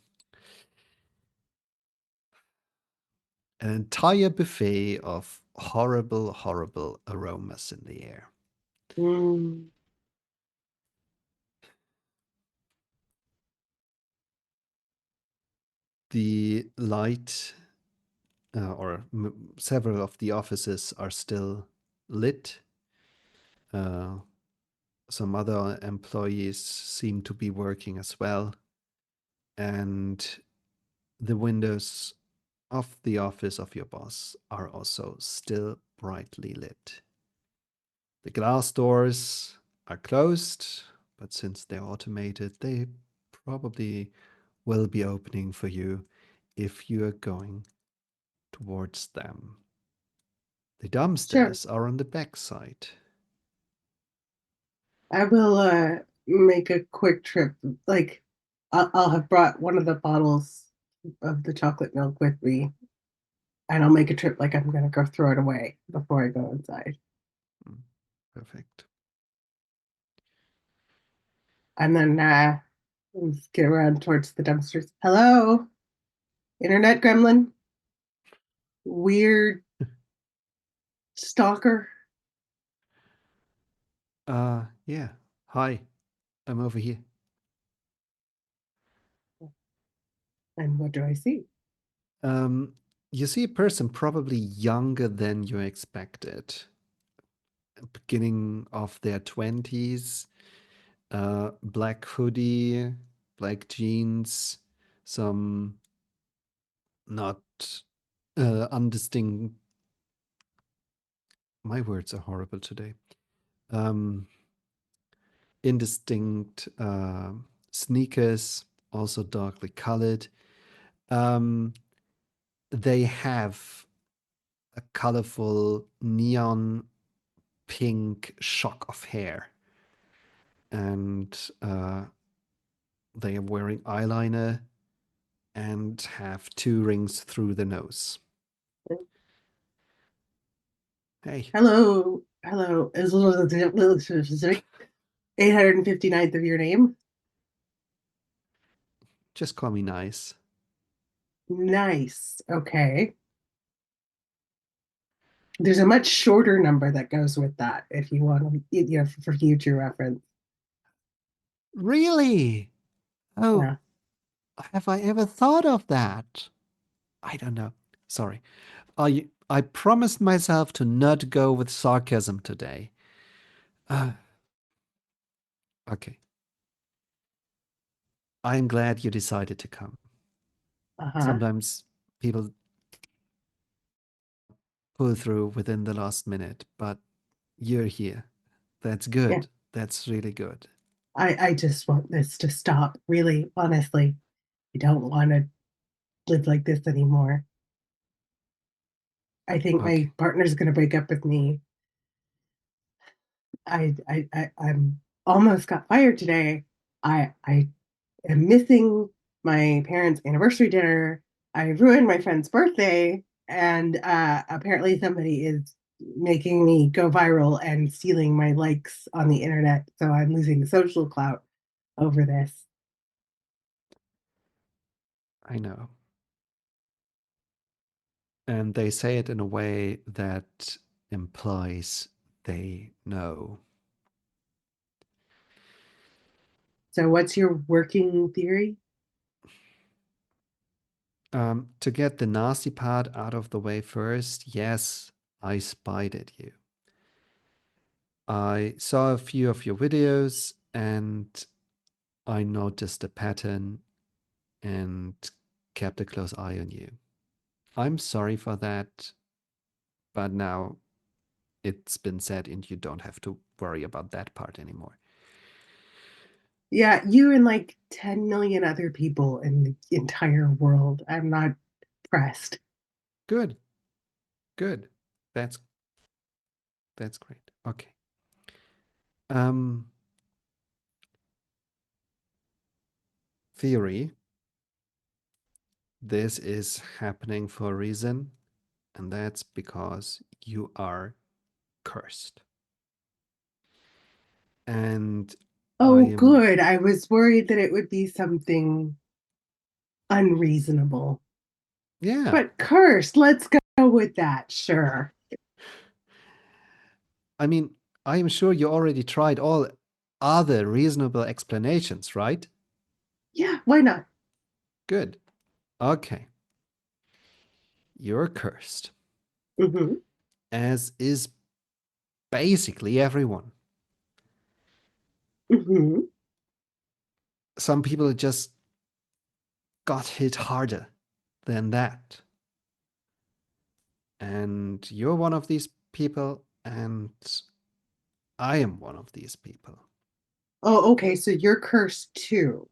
entire buffet of horrible, horrible aromas in the air. Mm. The light, several of the offices are still lit. Uh, some other employees seem to be working as well. And the windows of the office of your boss are also still brightly lit. The glass doors are closed, but since they're automated, they probably will be opening for you if you are going towards them. The Sure. dumpsters are on the back side. I will make a quick trip. Like I'll have brought one of the bottles of the chocolate milk with me, and I'll make a trip like I'm gonna go throw it away before I go inside. Mm, perfect. And then let's get around towards the dumpsters. Hello, internet gremlin, weird stalker. Yeah. Hi, I'm over here. And what do I see? Um, you see a person probably younger than you expected, beginning of their 20s, black hoodie, black jeans, some not undistinct. My words are horrible today. Um, Indistinct sneakers, also darkly colored. Um, they have a colorful neon pink shock of hair, and they are wearing eyeliner and have 2 rings through the nose. Hey, Hello, hello. Is 859th of your name? just call me nice. Nice. Okay. There's a much shorter number that goes with that if you want to, for future reference. Really? Oh, Yeah. have I ever thought of that? I don't know. Sorry. I promised myself to not go with sarcasm today. Uh, okay. I'm glad you decided to come. Uh-huh. Sometimes people pull through within the last minute, but you're here. That's Yeah. good. That's really good. I just want this to stop, really, honestly. I don't want to live like this anymore. I think my Okay. partner's gonna break up with me. I'm almost got fired today. I am missing my parents' anniversary dinner. I ruined my friend's birthday, and apparently somebody is making me go viral and stealing my likes on the internet. So I'm losing social clout over this. I know. And they say it in a way that implies they know. So what's your working theory? To get the nasty part out of the way first, yes, I spied at you. I saw a few of your videos and I noticed a pattern and kept a close eye on you. I'm sorry for that, but now it's been said and you don't have to worry about that part anymore. Yeah, you and like 10 million other people in the entire world. I'm not pressed. Good, good. That's that's great. Okay. Um, theory. This is happening for a reason, and that's because you are cursed. And I Oh, am, good. I was worried that it would be something unreasonable. yeah. But cursed, let's go with that. Sure. I mean, I am sure you already tried all other reasonable explanations, right? Yeah, why not? Good. Okay. You're cursed, Hmm. as is basically everyone. Hmm. Some people just got hit harder than that. And you're one of these people, and I am one of these people. Oh, okay. So you're cursed too.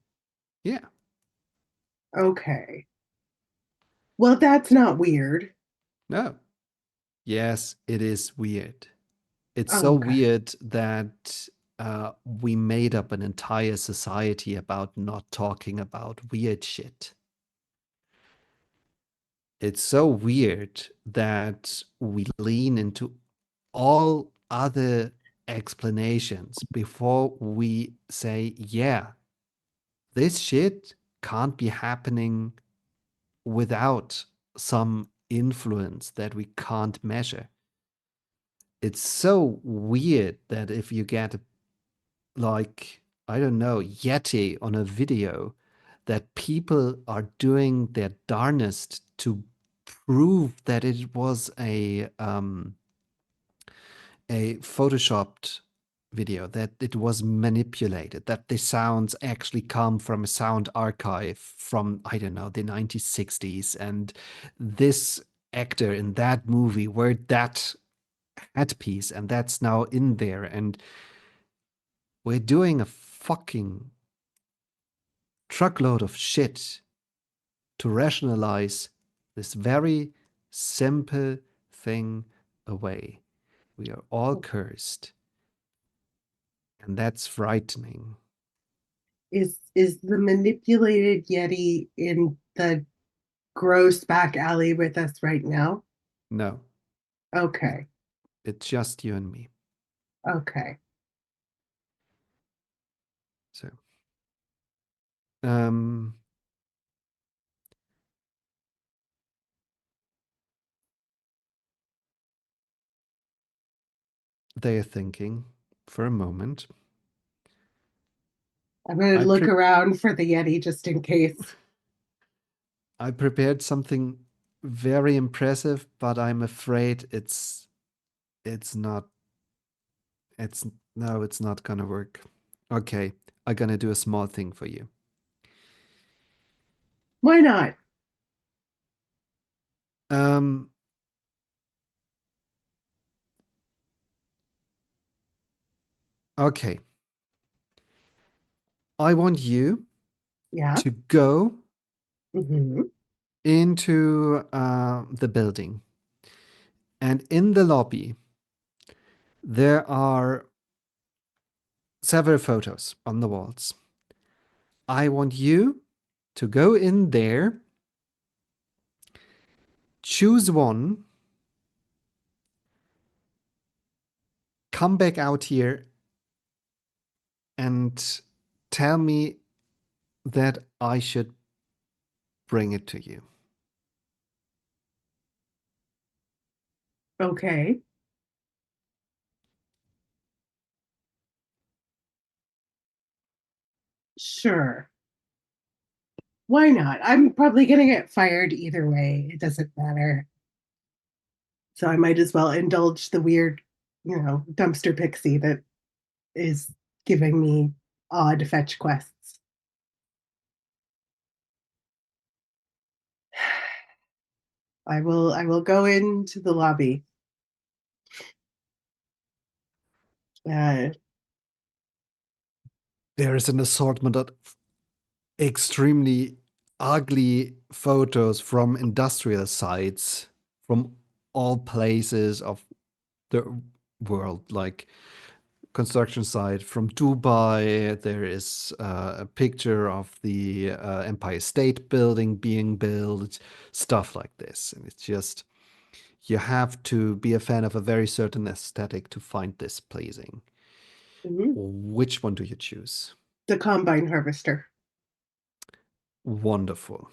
Yeah. Okay. Well, that's not weird. No. Yes, it is weird. It's Oh, so okay. weird that we made up an entire society about not talking about weird shit. It's so weird that we lean into all other explanations before we say, yeah, this shit can't be happening without some influence that we can't measure. It's so weird that if you get like, I don't know, Yeti on a video, that people are doing their darnest to prove that it was a photoshopped video, that it was manipulated, that the sounds actually come from a sound archive from, I don't know, the 1960s. And this actor in that movie wore that headpiece, and that's now in there. And we're doing a fucking truckload of shit to rationalize this very simple thing away. We are all cursed, and that's frightening. Is the manipulated Yeti in the gross back alley with us right now? No, Okay. it's just you and me. Okay. So, um, they're thinking for a moment. I'm going I to look pre- around for the Yeti just in case. I prepared something very impressive, but I'm afraid it's not it's no, it's not gonna work. Okay, I'm gonna do a small thing for you. Why not? Um, okay. I want you Yeah. to go Hmm. into the building, and in the lobby, there are several photos on the walls. I want you to go in there, choose one, come back out here, and tell me that I should bring it to you. Okay. Sure. Why not? I'm probably going to get fired either way. It doesn't matter. So I might as well indulge the weird, dumpster pixie that is giving me odd fetch quests. I will go into the lobby. Uh, There is an assortment of extremely ugly photos from industrial sites from all places of the world, like construction site from Dubai. There is a picture of the Empire State Building being built, stuff like this. And it's just, you have to be a fan of a very certain aesthetic to find this pleasing. mhm. Which one do you choose? The combine harvester. Wonderful.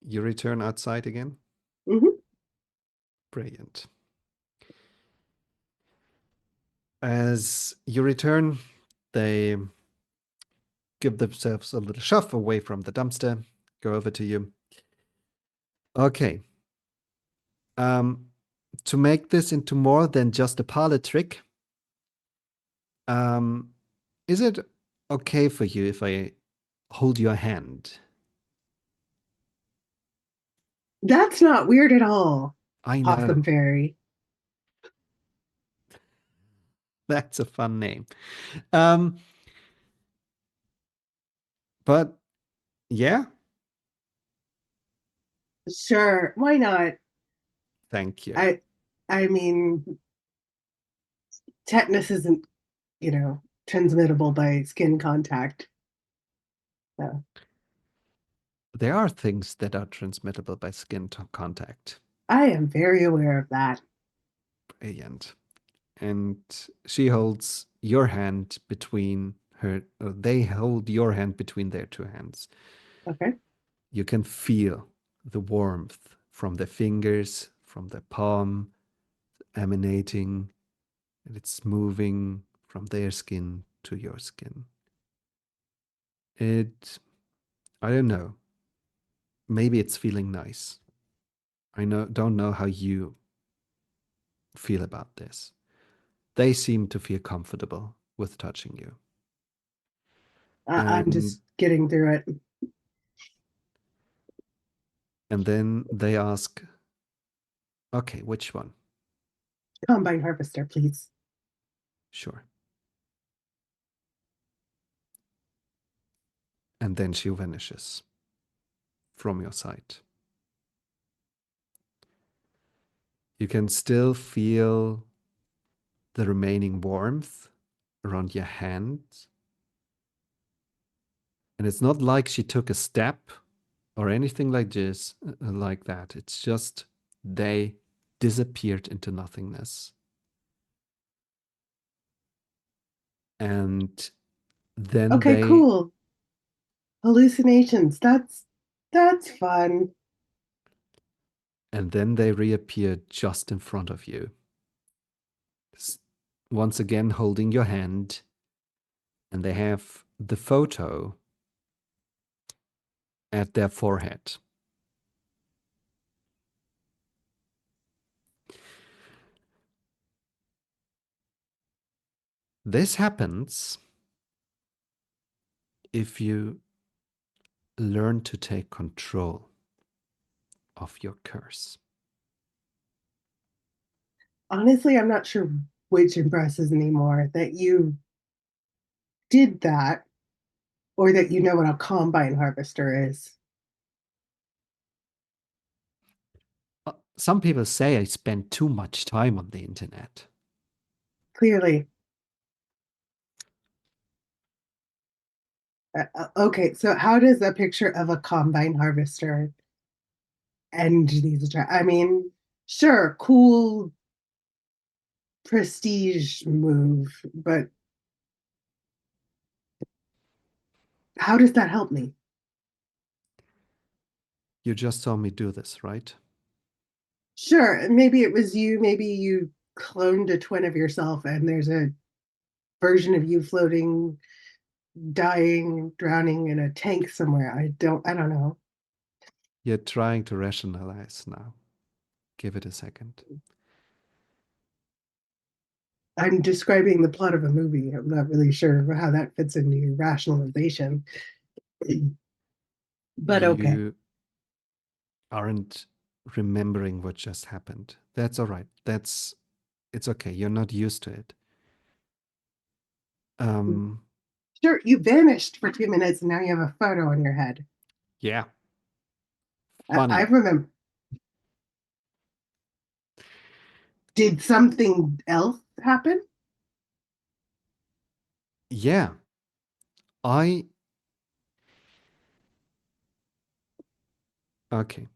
You return outside again? Hmm. Brilliant. As you return, they give themselves a little shove away from the dumpster, go over to you. Okay. Um, to make this into more than just a parlor trick, um, is it okay for you if I hold your hand? That's not weird at all. I Awesome know. fairy. That's a fun name. Um, but yeah, Sure. Why not? thank you. I I mean, tetanus isn't, transmittable by skin contact. So There are things that are transmittable by skin contact. I am very aware of that. Brilliant. And she holds your hand between her, or they hold your hand between their two hands. Okay. You can feel the warmth from the fingers, from the palm emanating, and it's moving from their skin to your skin. It, I don't know, maybe it's feeling nice. Don't know how you feel about this. They seem to feel comfortable with touching you. I'm And just getting through it. and then they ask, okay, which one? Combine harvester, please. Sure. And then she vanishes from your sight. You can still feel the remaining warmth around your hand. And it's not like she took a step or anything like this, like that. It's just they disappeared into nothingness. And then Okay, they cool. Hallucinations. That's fun. and then they reappear just in front of you. once again holding your hand, and they have the photo at their forehead. This happens if you learn to take control of your curse. Honestly, I'm not sure which impresses me more, that you did that or that you know what a combine harvester is. Some people say I spend too much time on the internet. Clearly. Okay, so how does a picture of a combine harvester end these? I mean, sure, cool prestige move, but how does that help me? You just saw me do this, right? Sure, maybe it was you, maybe you cloned a twin of yourself and there's a version of you floating, dying, drowning in a tank somewhere. I don't know. You're trying to rationalize now. Give it a second. I'm describing the plot of a movie. I'm not really sure how that fits into rationalization. But okay. You aren't remembering what just happened. That's all right. It's okay. You're not used to it. Um, Sure, you vanished for 2 minutes and now you have a photo in your head. yeah, I funny. remember. Did something else happen? Yeah, I okay.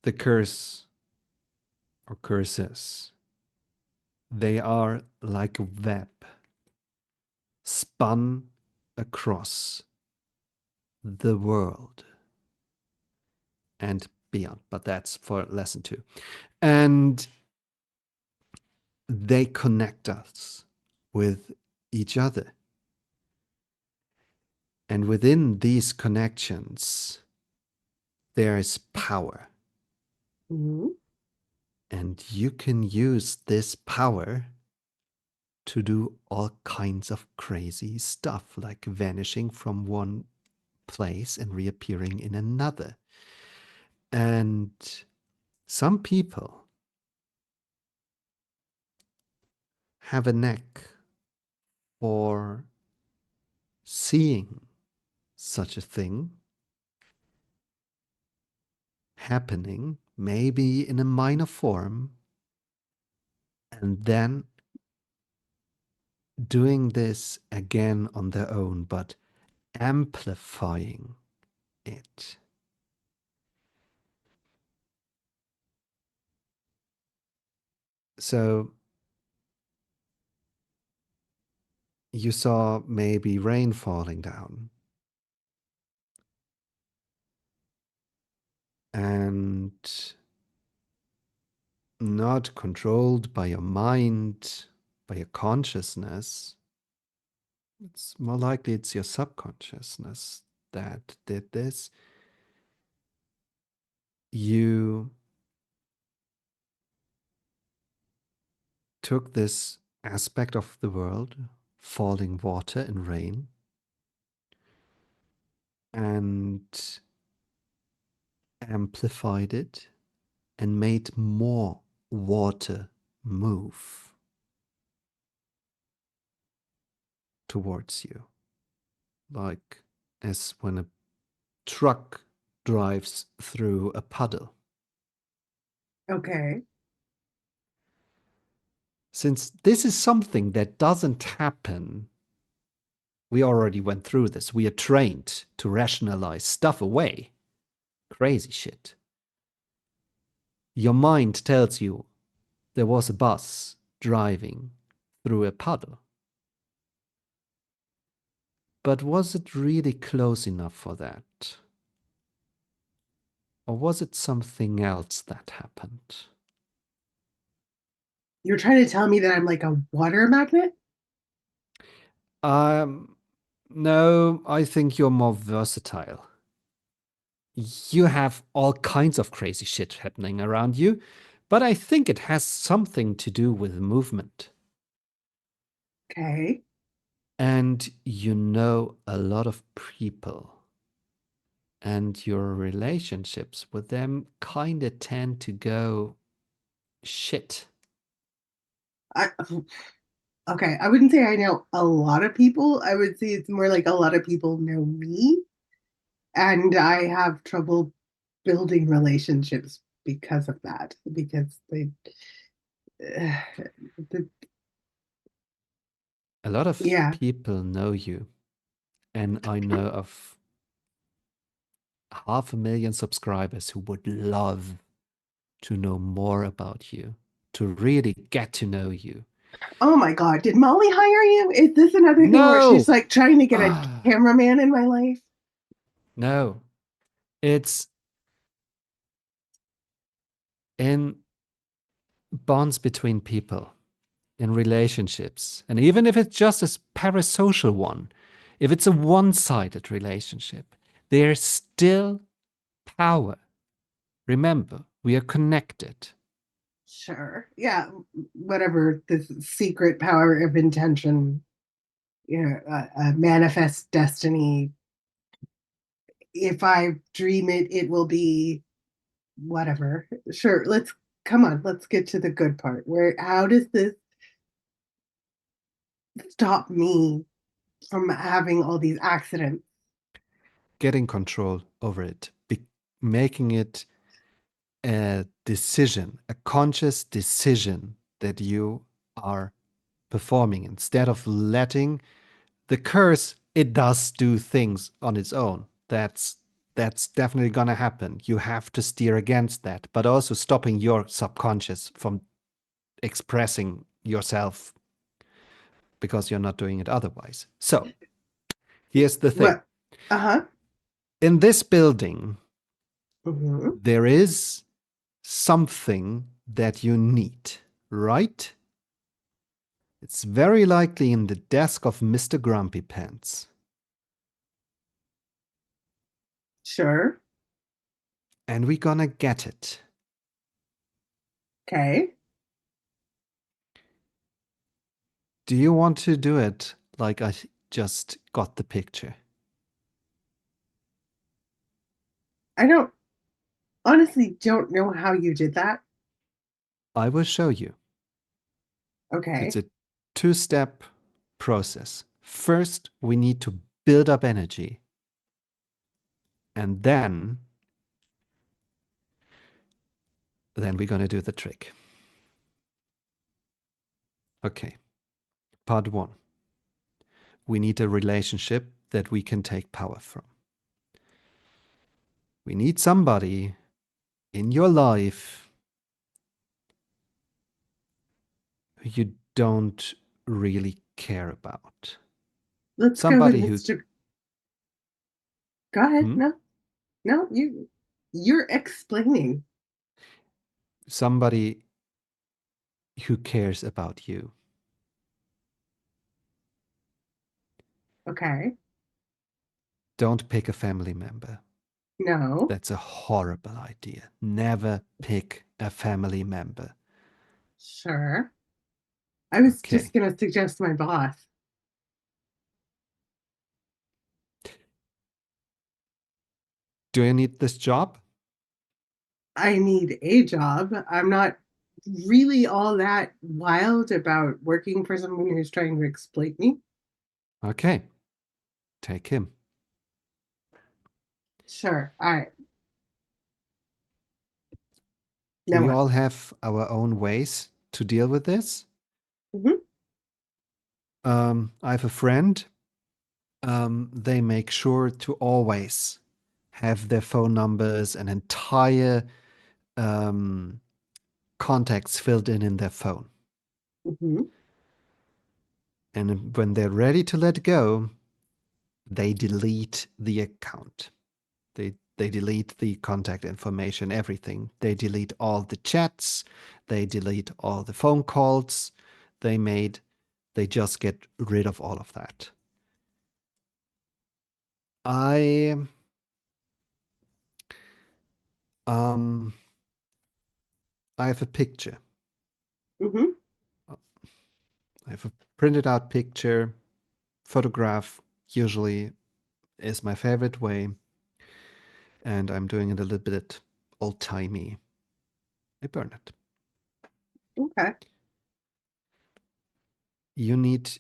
The curse or curses, they are like a web spun across the world and beyond. But that's for lesson 2. And they connect us with each other. And within these connections, there is power. Mhm. And you can use this power to do all kinds of crazy stuff, like vanishing from one place and reappearing in another. And some people have a knack for seeing such a thing happening, maybe in a minor form, and then doing this again on their own, but amplifying it. So you saw maybe rain falling down, and not controlled by your mind, by your consciousness. It's more likely it's your subconsciousness that did this. You took this aspect of the world, falling water and rain, and amplified it and made more water move towards you. Like as when a truck drives through a puddle. Okay. Since this is something that doesn't happen, we already went through this. We are trained to rationalize stuff away. Crazy shit. Your mind tells you there was a bus driving through a puddle. But was it really close enough for that? Or was it something else that happened? You're trying to tell me that I'm like a water magnet? Um, no, I think you're more versatile. You have all kinds of crazy shit happening around you, but I think it has something to do with movement. Okay. And you know a lot of people, and your relationships with them kind of tend to go shit. I okay. I wouldn't say I know a lot of people. I would say it's more like a lot of people know me, and I have trouble building relationships because of that. Because they, the, A lot of yeah. people know you, and I know of 500,000 subscribers who would love to know more about you, to really get to know you. Oh my God, did Molly hire you? Is this another thing where she's No! like trying to get a Ah, cameraman in my life? no. It's in bonds between people, in relationships. And even if it's just a parasocial one, if it's a one sided relationship, there's still power. Remember, we are connected. Sure. Yeah. Whatever this secret power of intention, manifest destiny. If I dream it, it will be whatever. Sure. Let's come on. Let's get to the good part. How does this stop me from having all these accidents? Getting control over it, making it a decision, a conscious decision that you are performing instead of letting the curse. It does do things on its own. That's definitely gonna happen. You have to steer against that, but also stopping your subconscious from expressing yourself because you're not doing it otherwise. So here's the thing. What? Uh huh. In this building, Hmm. there is something that you need, right? It's very likely in the desk of Mr. Grumpy Pants. Sure. And we're gonna get it. Okay. Do you want to do it like I just got the picture? I don't honestly don't know how you did that. I will show you. It's Okay. a two-step process. First, we need to build up energy, and then we're gonna do the trick. Okay. Part 1. We need a relationship that we can take power from. We need somebody in your life who you don't really care about. Let's go with Somebody who, Mr. Go ahead. hmm? No, no, you're explaining. Somebody who cares about you. Okay. Don't pick a family member. No. That's a horrible idea. Never pick a family member. Sure. I was just Okay. gonna suggest my boss. Do you need this job? I need a job. I'm not really all that wild about working for someone who's trying to exploit me. Okay. Take him. Sure. All right. Now We what? all have our own ways to deal with this. Hmm. I have a friend. They make sure to always have their phone numbers and entire um, contacts filled in their phone. Hmm. And when they're ready to let go, they delete the account. They delete the contact information, everything. They delete all the chats. They delete all the phone calls they made. They just get rid of all of that. I um I have a picture. Mm-hmm. I have a printed out picture. Photograph usually is my favorite way, and I'm doing it a little bit old timey. I burn it. Okay. You need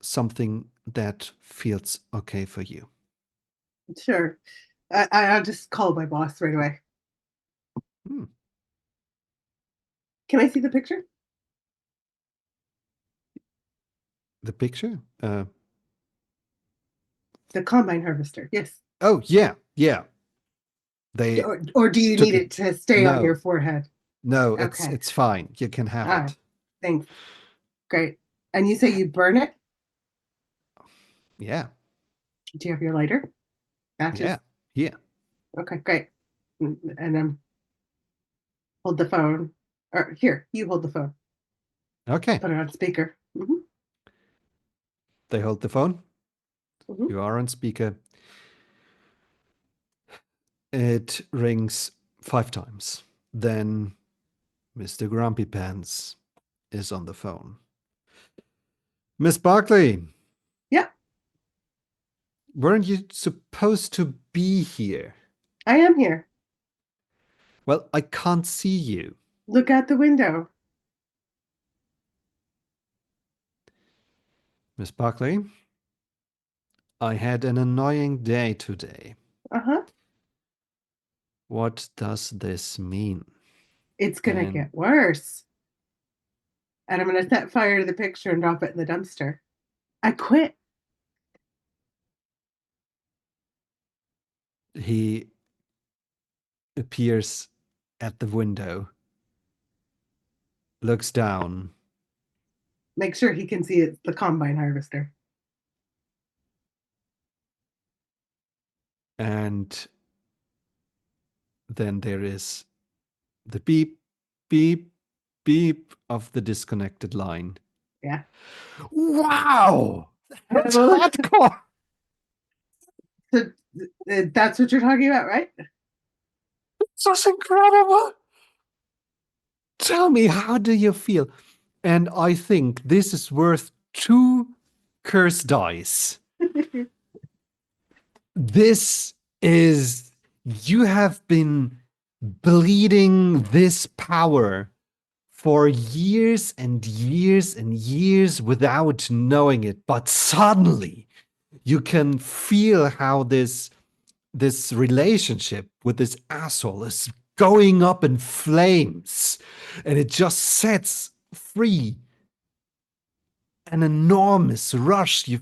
something that feels okay for you. Sure. I'll just call my boss right away. Hmm. Can I see the picture? The picture? The combine harvester. Yes. Oh, yeah, yeah. They Or do you took need it. it to stay on your No, forehead? no, Okay. it's fine. You can have All right. it. Thanks. Great. And you say you burn it? Yeah, Do you have your lighter? Matches? yeah, yeah. Okay, great. And then hold the phone. Or here, you hold the phone. Okay. Put it on speaker. They hold the phone. Hmm. You are on speaker. It rings 5 times. Then Mr. Grumpy Pants is on the phone. Miss Barkley, Yeah, weren't you supposed to be here? I am here. Well, I can't see you. Look out the window. Miss Barkley, I had an annoying day today. Uh-huh. What does this mean? It's gonna And get worse. And I'm gonna set fire to the picture and drop it in the dumpster. I quit. he appears at the window, looks down, Make sure he can see it's the combine harvester. and then there is the beep, beep, beep of the disconnected line. Yeah. Wow! That's So hardcore! that's what you're talking about, right? That's incredible! Tell me, how do you feel? And I think this is worth 2 curse dice. This is, you have been bleeding this power for years and years and years without knowing it, but suddenly you can feel how this relationship with this asshole is going up in flames, and it just sets free an enormous rush. You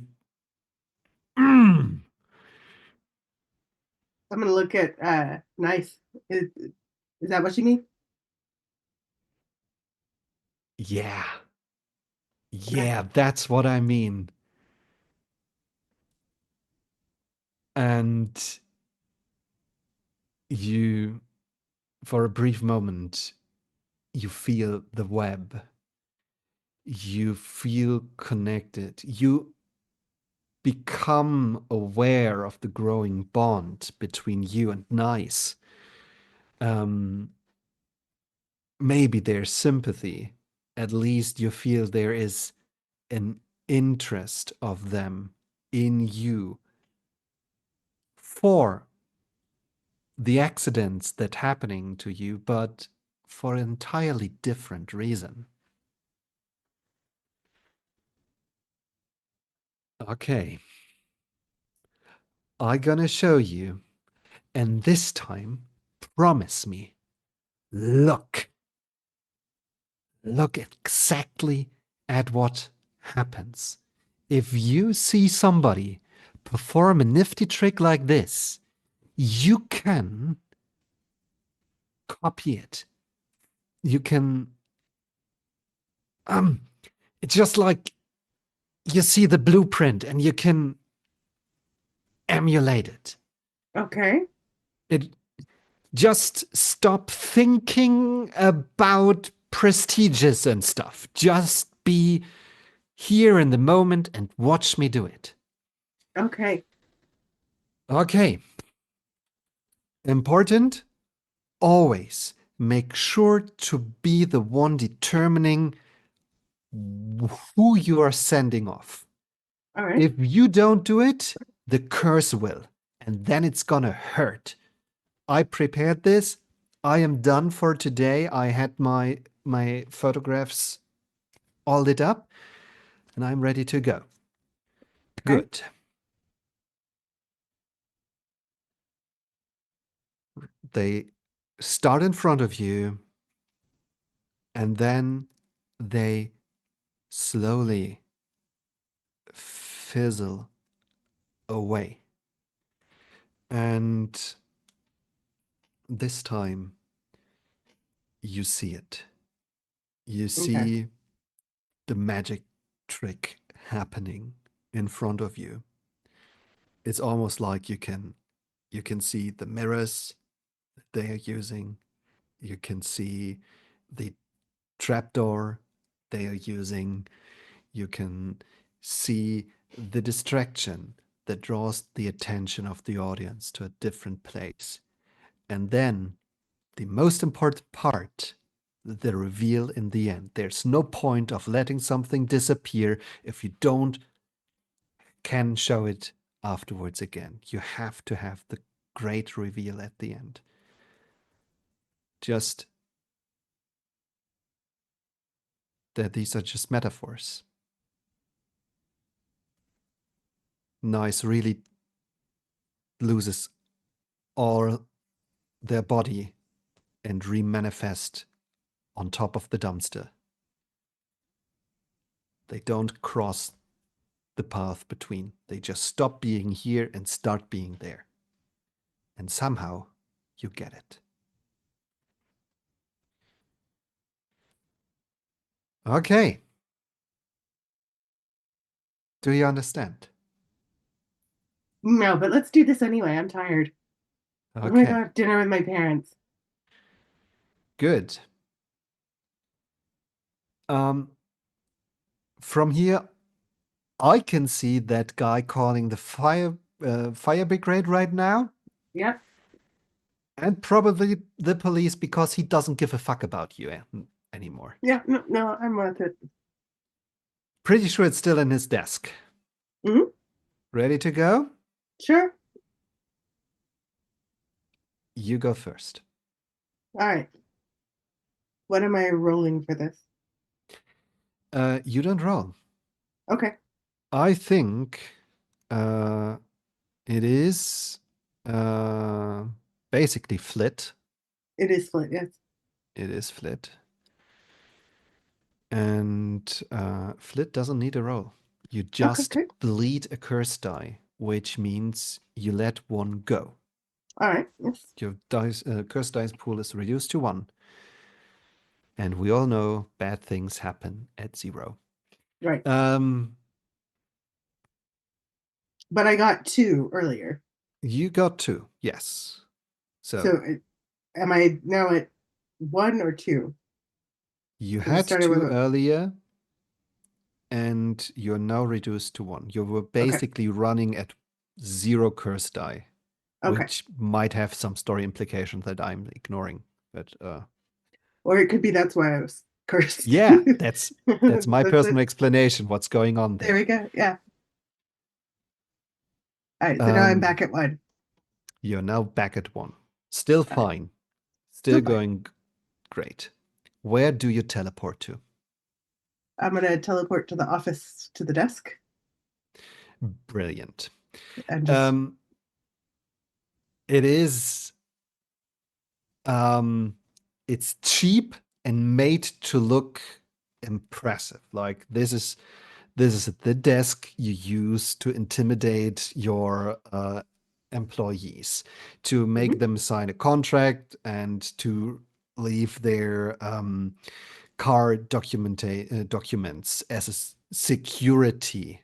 mm, I'm gonna look at nice. Is that what you mean? yeah, Okay. yeah, that's what I mean. And you, for a brief moment, you feel the web. You feel connected. You become aware of the growing bond between you and Nice. Um, Maybe there's sympathy. At least you feel there is an interest of them in you for the accidents that happening to you, but for an entirely different reason. Okay, I'm gonna show you, and this time, promise me, look, look exactly at what happens. If you see somebody perform a nifty trick like this, you can copy it. You can, um, it's just like you see the blueprint and you can emulate it. Okay. It just stop thinking about prestigious and stuff. Just be here in the moment and watch me do it. Okay. Okay. Important. Always make sure to be the one determining who you are sending off. All right. If you don't do it, the curse will, and then it's gonna hurt. I prepared this. I am done for today. I had my photographs all lit up, and I'm ready to go. Okay. Good. They start in front of you, and then they slowly fizzle away. And this time you see it. You Okay. see the magic trick happening in front of you. It's almost like you can see the mirrors they are using. You can see the trapdoor they are using. You can see the distraction that draws the attention of the audience to a different place. And then the most important part, the reveal in the end. There's no point of letting something disappear if you don't can show it afterwards again. You have to have the great reveal at the end. Just that these are just metaphors. Nice really loses all their body and remanifest on top of the dumpster. They don't cross the path between. They just stop being here and start being there. And somehow you get it. Okay. Do you understand? No, but let's do this anyway. I'm tired. I'm gonna go Okay. have dinner with my parents. Good. Um, from here, I can see that guy calling the fire brigade right now, Yep. and probably the police because he doesn't give a fuck about you anymore. Yeah. No, no, I'm with it. Pretty sure it's still in his desk. Hmm. Ready to go? Sure. You go first. All right. What am I rolling for this? You don't roll. Okay. I think uh, it is uh, basically flit. It is split. Yes. It is flit. And flit doesn't need a roll. You Okay. just Great. bleed a curse die, which means you let one go. All right. Yes. Your curse dice pool is reduced to one. And we all know bad things happen at 0. Right. Um, But I got 2 earlier. you got 2, yes. So So am I now at 1 or 2? you Because I had started with 2 a. earlier, and you're now reduced to 1. You were Okay. basically running at 0 curse die, Okay. which might have some story implications that I'm ignoring. But Or it could be that's why I was cursed. yeah, that's my That's personal it. explanation. What's going on There there? we go. Yeah. All right. So now I'm Um, back at 1. you're now back at 1. Still All right. fine. Still Still fine. going great. Where do you teleport to? I'm gonna teleport to the office to the desk Brilliant. and just. Um, it is um, it's cheap and made to look impressive. Like this is the desk you use to intimidate your employees, to make Mhm. them sign a contract and to leave their car documents as security.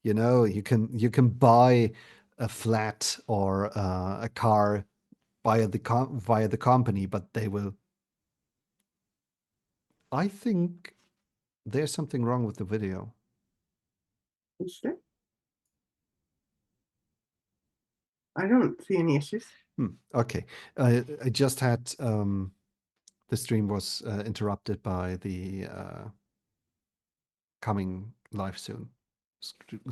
You know, you can buy a flat or a car via the company, but they will I think there's something wrong with the video. Sure. I don't see any issues. Okay. I just had the stream was interrupted by the coming live soon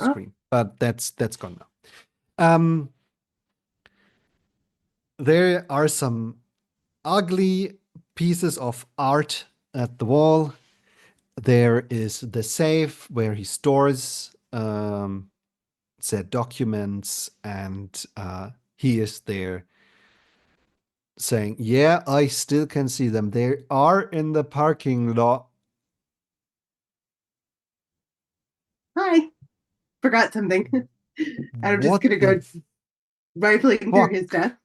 Oh, screen, but that's gone now. There are some ugly pieces of art at the wall. There is the safe where he stores said documents, and he is there saying, "Yeah, I still can see them. They are in the parking lot." hi. Forgot something. I'm just What gonna the go rifling through his fuck? desk.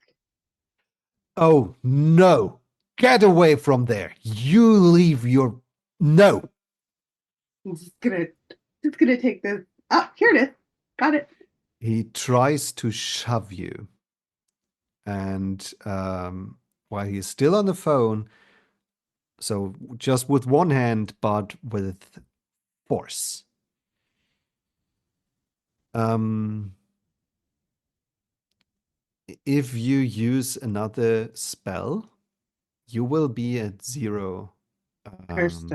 Oh no! Get away from there! You leave your no. I'm just gonna take this. Oh, here it is. Got it. He tries to shove you, and while he's still on the phone, so just with one hand, but with force. Um, if you use another spell, you will be at 0 Cursed.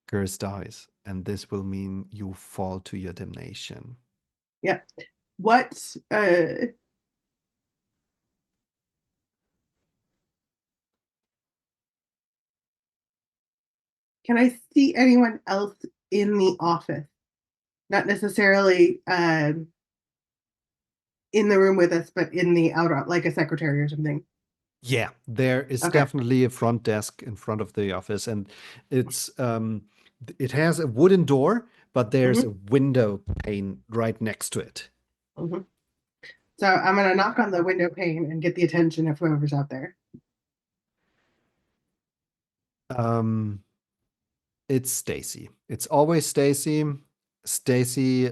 curse dice, and this will mean you fall to your damnation. Yeah. What can I see anyone else in the office? Not necessarily in the room with us, but in the outer, like a secretary or something. Yeah, there is Okay. definitely a front desk in front of the office, and it's it has a wooden door, but there's a Hmm. window pane right next to it. Hmm. So I'm gonna knock on the window pane and get the attention of whoever's out there. Um, it's Stacy. It's always Stacy. Stacy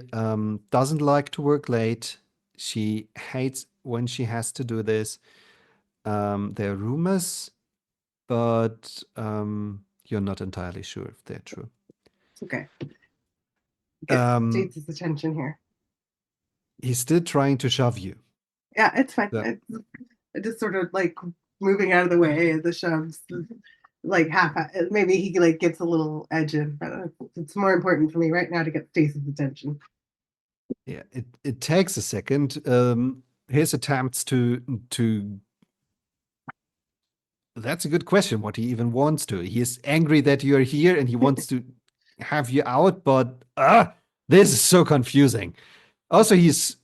doesn't like to work late. She hates when she has to do this. There are rumors, but you're not entirely sure if they're true. It's okay. Get Um, State's attention here. he's still trying to shove you. Yeah, it's fine. The- It's just sort of like moving out of the way as the shoves, like half. Maybe he like gets a little edge in, but it's more important for me right now to get Stacy's attention. yeah, it takes a second. His attempts to that's a good question. What he even wants to. He is angry that you're here and he wants to have you out, but this is so confusing. Also, he's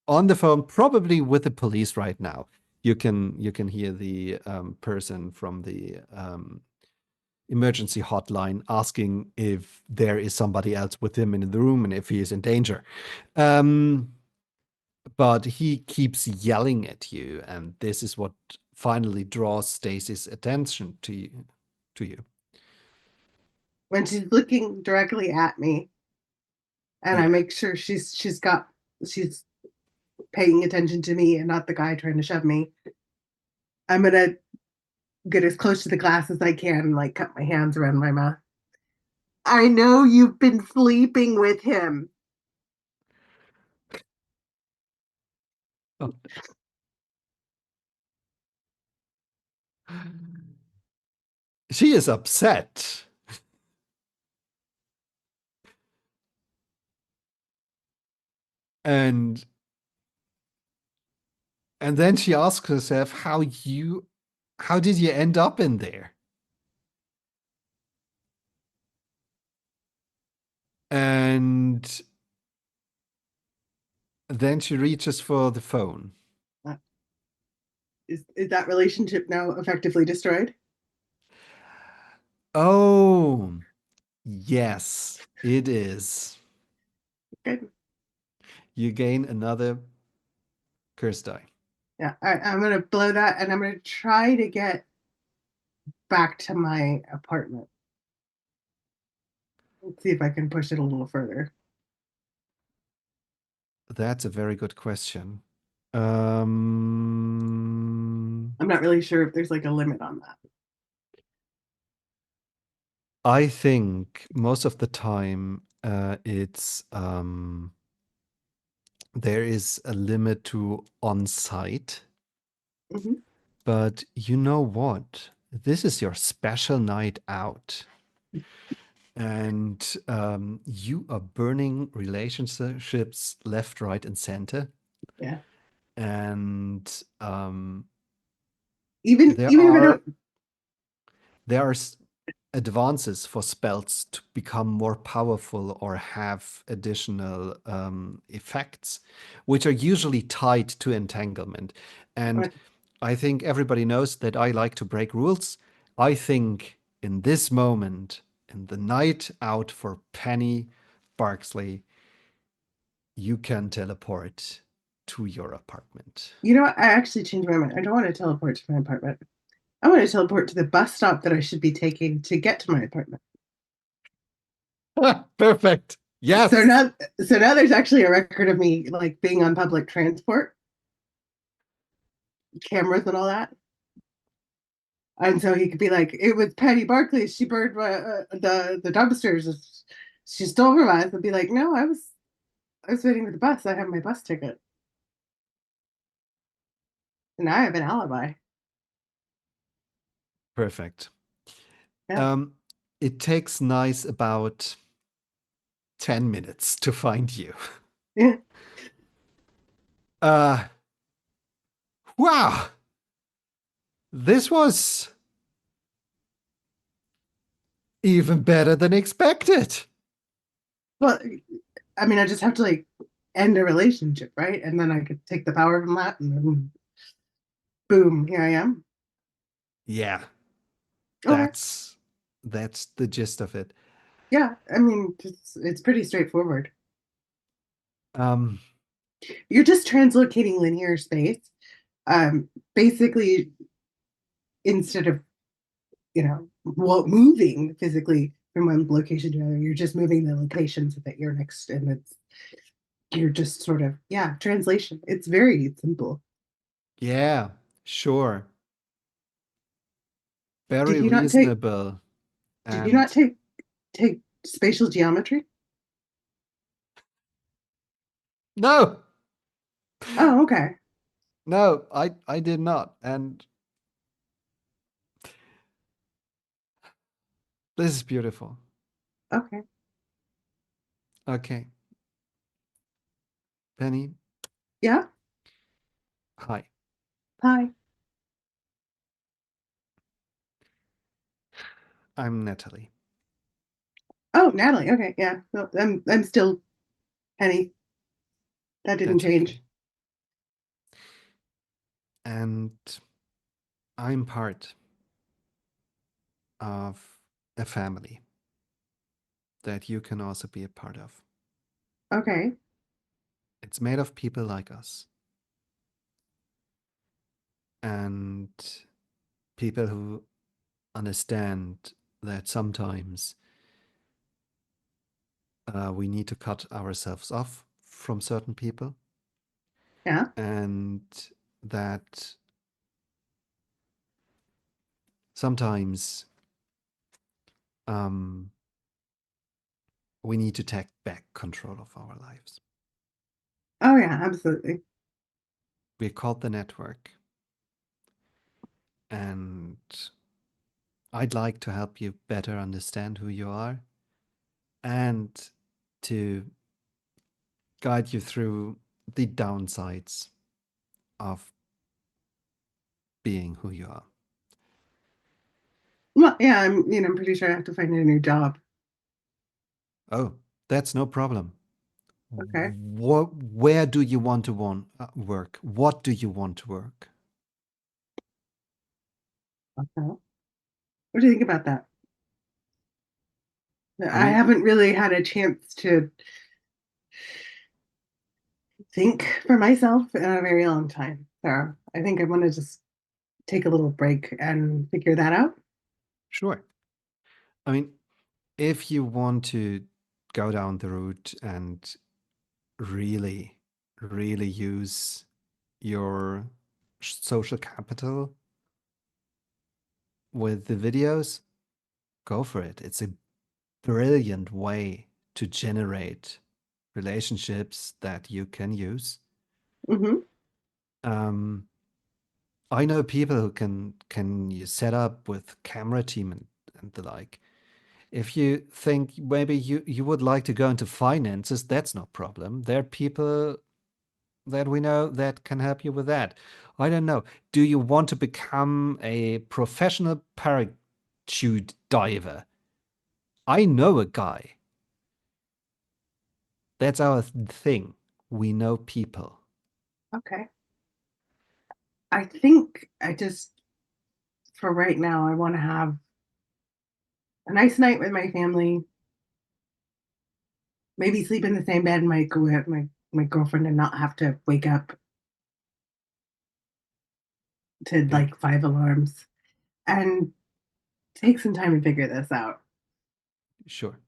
on the phone, probably with the police right now. You can hear the person from the emergency hotline asking if there is somebody else with him in the room and if he is in danger. But he keeps yelling at you, and this is what finally draws Stacy's attention to you. To you, When she's looking directly at me, and I yeah. make sure she's paying attention to me and not the guy trying to shove me. I'm gonna get as close to the glass as I can and like cut my hands around my mouth. I know you've been sleeping with him. Oh. She is upset, and then she asks herself how did you end up in there? And then she reaches for the phone. Uh, is that relationship now effectively destroyed? Oh, yes, it is. Good. You gain another curse die. Yeah, I'm gonna blow that, and I'm gonna try to get back to my apartment. Let's see if I can push it a little further. That's a very good question. Um, I'm not really sure if there's like a limit on that. I think most of the time there is a limit to on site, Hmm. but you know what? This is your special night out, and you are burning relationships left, right, and center. Yeah. And Even there even if I are don't. there are advances for spells to become more powerful or have additional effects, which are usually tied to entanglement. And I think everybody knows that I like to break rules. I think in this moment, in the night out for Penny Barksley, you can teleport to your apartment. You know what? I actually changed my mind. I don't want to teleport to my apartment. I want to teleport to the bus stop that I should be taking to get to my apartment. Perfect. So Yes. now, so now there's actually a record of me like being on public transport, cameras and all that. And so he could be like, "It was Patty Barkley. She burned the dumpsters. She stole from us." And be like, "No, I was waiting for the bus. I have my bus ticket, and I have an alibi." Perfect. Yeah, Um, it takes nice about 10 minutes to find you. yeah. Uh, wow. This was even better than expected. Well, I mean, I just have to like end a relationship, right? And then I could take the power from that, and then boom, here I am. Yeah, Okay, that's the gist of it. yeah. I mean, it's pretty straightforward. Um, You're just translocating linear space. Basically, instead of moving physically from one location to another, you're just moving the location so that you're next, and you're just sort of, yeah, translation. It's very simple. yeah, sure. Did Very you not take? reasonable. Did you not And take spatial geometry? no, Oh, okay, no, I did not. And this is beautiful. okay, Okay, Penny, yeah. hi. Hi. I'm Natalie. Oh, Natalie. Okay, yeah. No, I'm still Penny. That didn't That's change. okay. And I'm part of a family that you can also be a part of. Okay. It's made of people like us and people who understand that sometimes we need to cut ourselves off from certain people Yeah. and that sometimes um, we need to take back control of our lives. Oh, yeah. Absolutely. We're called the network, and I'd like to help you better understand who you are and to guide you through the downsides of being who you are. Well, yeah. I'm pretty sure I have to find a new job. Oh, that's no problem. Okay. Where do you want to work? What do you want to work? Okay. What do you think about that? I I mean, haven't really had a chance to think for myself in a very long time. So I think I want to just take a little break and figure that out. sure. I mean, if you want to go down the route and really, really use your social capital with the videos, go for it. It's a brilliant way to generate relationships that you can use. Hmm. Um, I know people who can you set up with camera team and the like. If you think maybe you would like to go into finances, that's no problem. There are people that we know that can help you with that. I don't know. Do you want to become a professional parachute diver? I know a guy. That's our thing. We know people. Okay. I think I just, for right now, I want to have a nice night with my family, maybe sleep in the same bed with my girlfriend and not have to wake up to Yeah, like five alarms and take some time to figure this out. sure.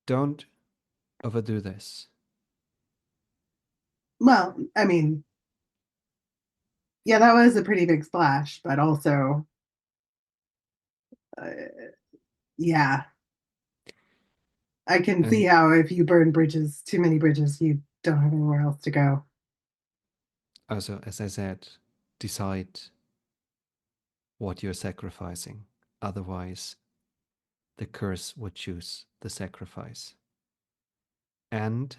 Don't overdo this. Well, I mean, yeah, that was a pretty big splash, but also, uh, yeah, I can see And how if you burn bridges, too many bridges, you don't have anywhere else to go. also, as I said, decide what you're sacrificing. Otherwise, the curse would choose the sacrifice. And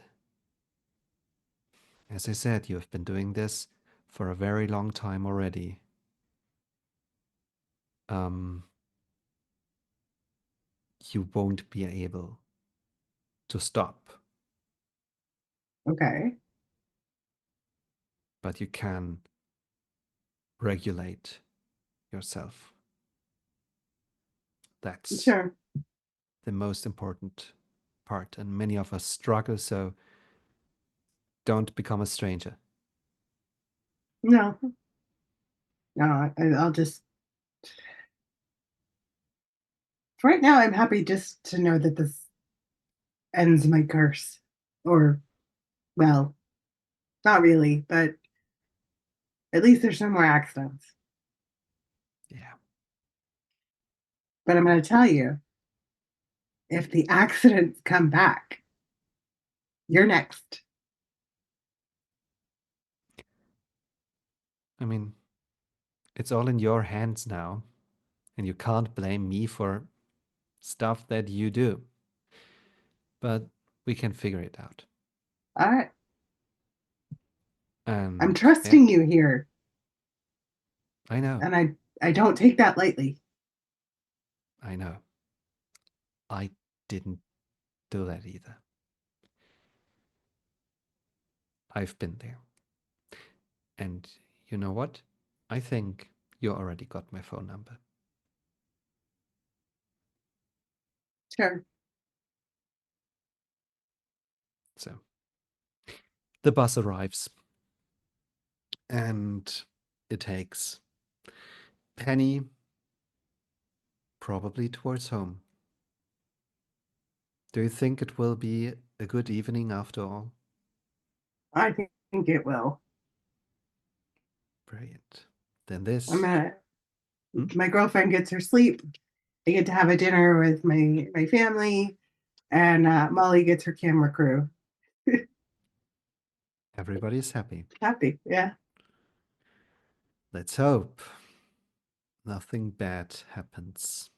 as I said, you have been doing this for a very long time already. Um, you won't be able to stop, Okay, but you can regulate yourself. That's sure. the most important part. And many of us struggle, so don't become a stranger. No, no, I'll just, for right now, I'm happy just to know that this ends my curse. Or, well, not really, but at least there's no more accidents. Yeah. But I'm going to tell you, if the accidents come back, you're next. I mean, it's all in your hands now, and you can't blame me for stuff that you do. But we can figure it out. All right. I'm And yeah, trusting you here, I know. and I don't take that lightly. I know. I didn't do that either. I've been there. And you know what? I think you already got my phone number. Sure. So the bus arrives and it takes Penny probably towards home. Do you think it will be a good evening after all? I think it will. Brilliant. Then I'm this. gonna. Hmm? My girlfriend gets her sleep. I get to have a dinner with my family, and Molly gets her camera crew. Everybody is happy. Happy, yeah. Let's hope nothing bad happens.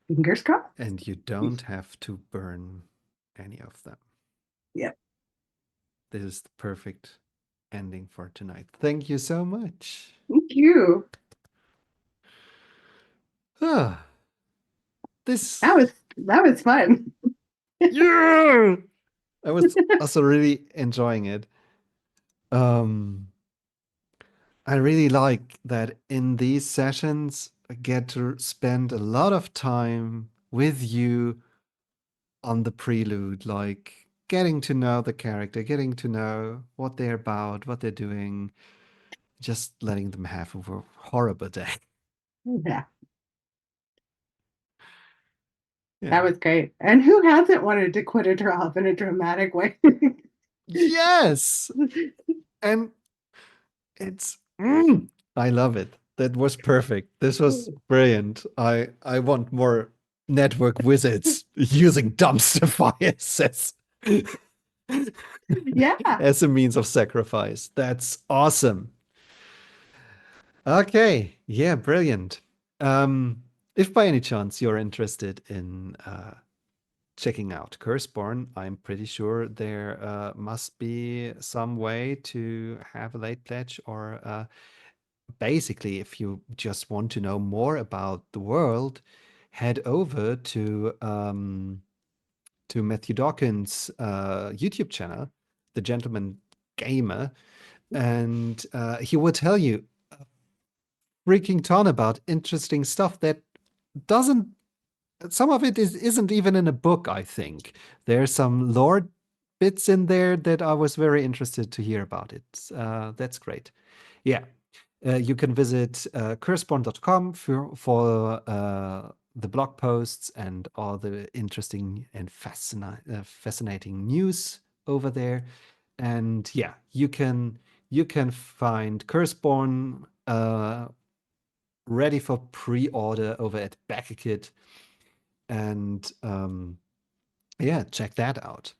Fingers crossed. And you don't have to burn any of them. Yep. This is the perfect ending for tonight. Thank you so much. Thank you. Ah, That this, was that was fun. yeah, I was also really enjoying it. Um, I really like that in these sessions, I get to spend a lot of time with you on the prelude, like getting to know the character, getting to know what they're about, what they're doing, just letting them have a horrible day. Yeah, that Yeah. was great. And who hasn't wanted to quit a job in a dramatic way? Yes. And it's, I love it. That was perfect. This was brilliant. I want more network wizards using dumpster fires Yeah. as a means of sacrifice. That's awesome. Okay, yeah, brilliant. If by any chance you're interested in checking out Curseborne, I'm pretty sure there must be some way to have a late pledge, or basically, if you just want to know more about the world, head over to Matthew Dawkins' YouTube channel, The Gentleman Gamer, and he will tell you freaking ton about interesting stuff that doesn't some of it isn't even in a book, I think. There's some lore bits in there that I was very interested to hear about it. That's great. Yeah. You can visit curseborne.com for the blog posts and all the interesting and fascinating news over there. And yeah, you can find Curseborne ready for pre-order over at Backakit, and yeah, check that out.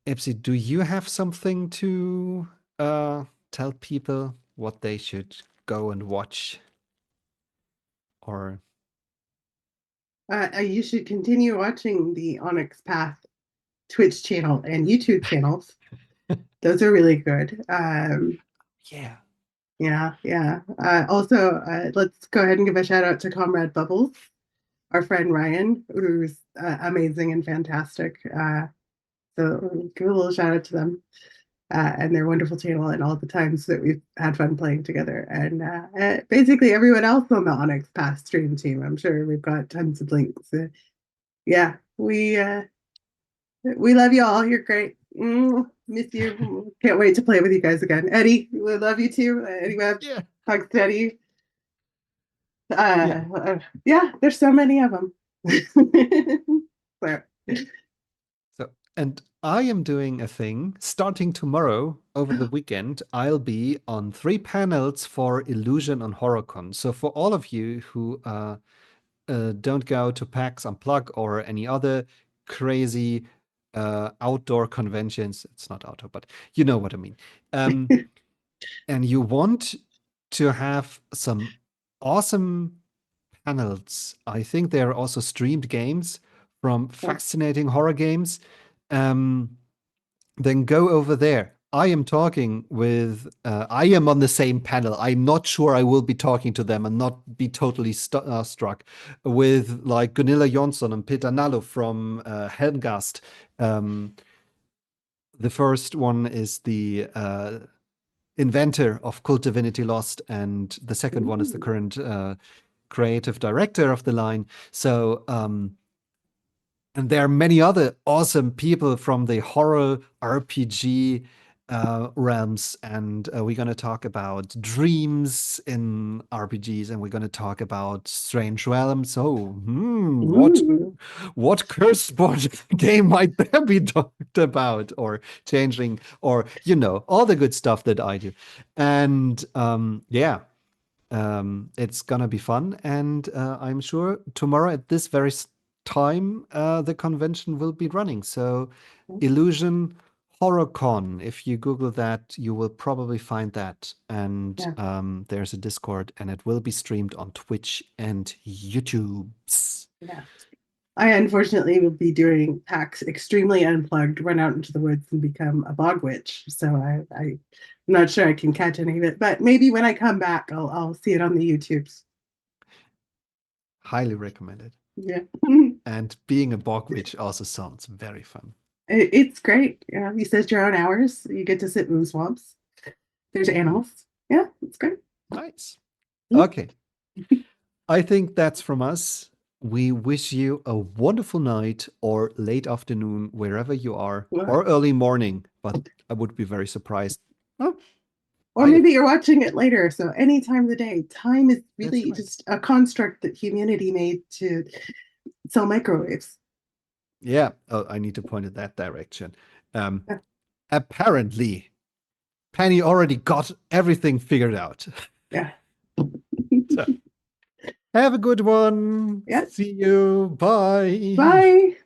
Epsi, do you have something to tell people what they should go and watch? Or You should continue watching the Onyx Path Twitch channel and YouTube channels. Those are really good. yeah, Yeah, yeah. Also, let's go ahead and give a shout out to Comrade Bubbles, our friend Ryan, who's amazing and fantastic. So give a little shout out to them and their wonderful channel and all the times that we've had fun playing together. And basically everyone else on the Onyx Path stream team. I'm sure we've got tons of links. Yeah, we love you all. You're great. Miss you. Can't wait to play with you guys again. Eddie, we love you too. Eddie Webb, yeah, hugs to Eddie. yeah. Yeah, there's so many of them. So, So, and I am doing a thing starting tomorrow over the weekend. I'll be on 3 panels for Illusion on HorrorCon. So for all of you who don't go to PAX Unplug or any other crazy outdoor conventions. It's not outdoor, but you know what I mean. And you want to have some awesome panels. I think there are also streamed games from fascinating horror games. Um, then go over there. I am on the same panel. I'm not sure I will be talking to them and not be totally struck with like Gunilla Jonsson and Peter Nallo from Helmgast. The first one is the inventor of Cult Divinity Lost, and the second one is the current creative director of the line. So, and there are many other awesome people from the horror RPG realms, and we're going to talk about dreams in RPGs, and we're going to talk about strange realms. So, what Curseborne game might there be talked about, or changing, or all the good stuff that I do, and yeah. It's gonna be fun, and I'm sure tomorrow at this very time the convention will be running. So, Illusion HorrorCon. If you Google that, you will probably find that. And yeah, there's a Discord, and it will be streamed on Twitch and YouTube. yeah. I unfortunately will be doing PAX extremely unplugged, run out into the woods and become a bog witch. So I'm not sure I can catch any of it, but maybe when I come back, I'll see it on the YouTubes. Highly recommended. Yeah, And being a bog witch also sounds very fun. it's great. You set your own hours. You get to sit in the swamps. There's animals. Yeah, it's great. Nice. Okay. I think that's from us. We wish you a wonderful night or late afternoon, wherever you are, or early morning, but I would be very surprised. Oh, Or maybe you're watching it later. So any time of the day, time is that's really right. just a construct that humanity made to sell microwaves. Yeah. Oh, I need to point in that direction. Apparently, Penny already got everything figured out. Yeah. Have a good one. Yep. See you. Bye. Bye.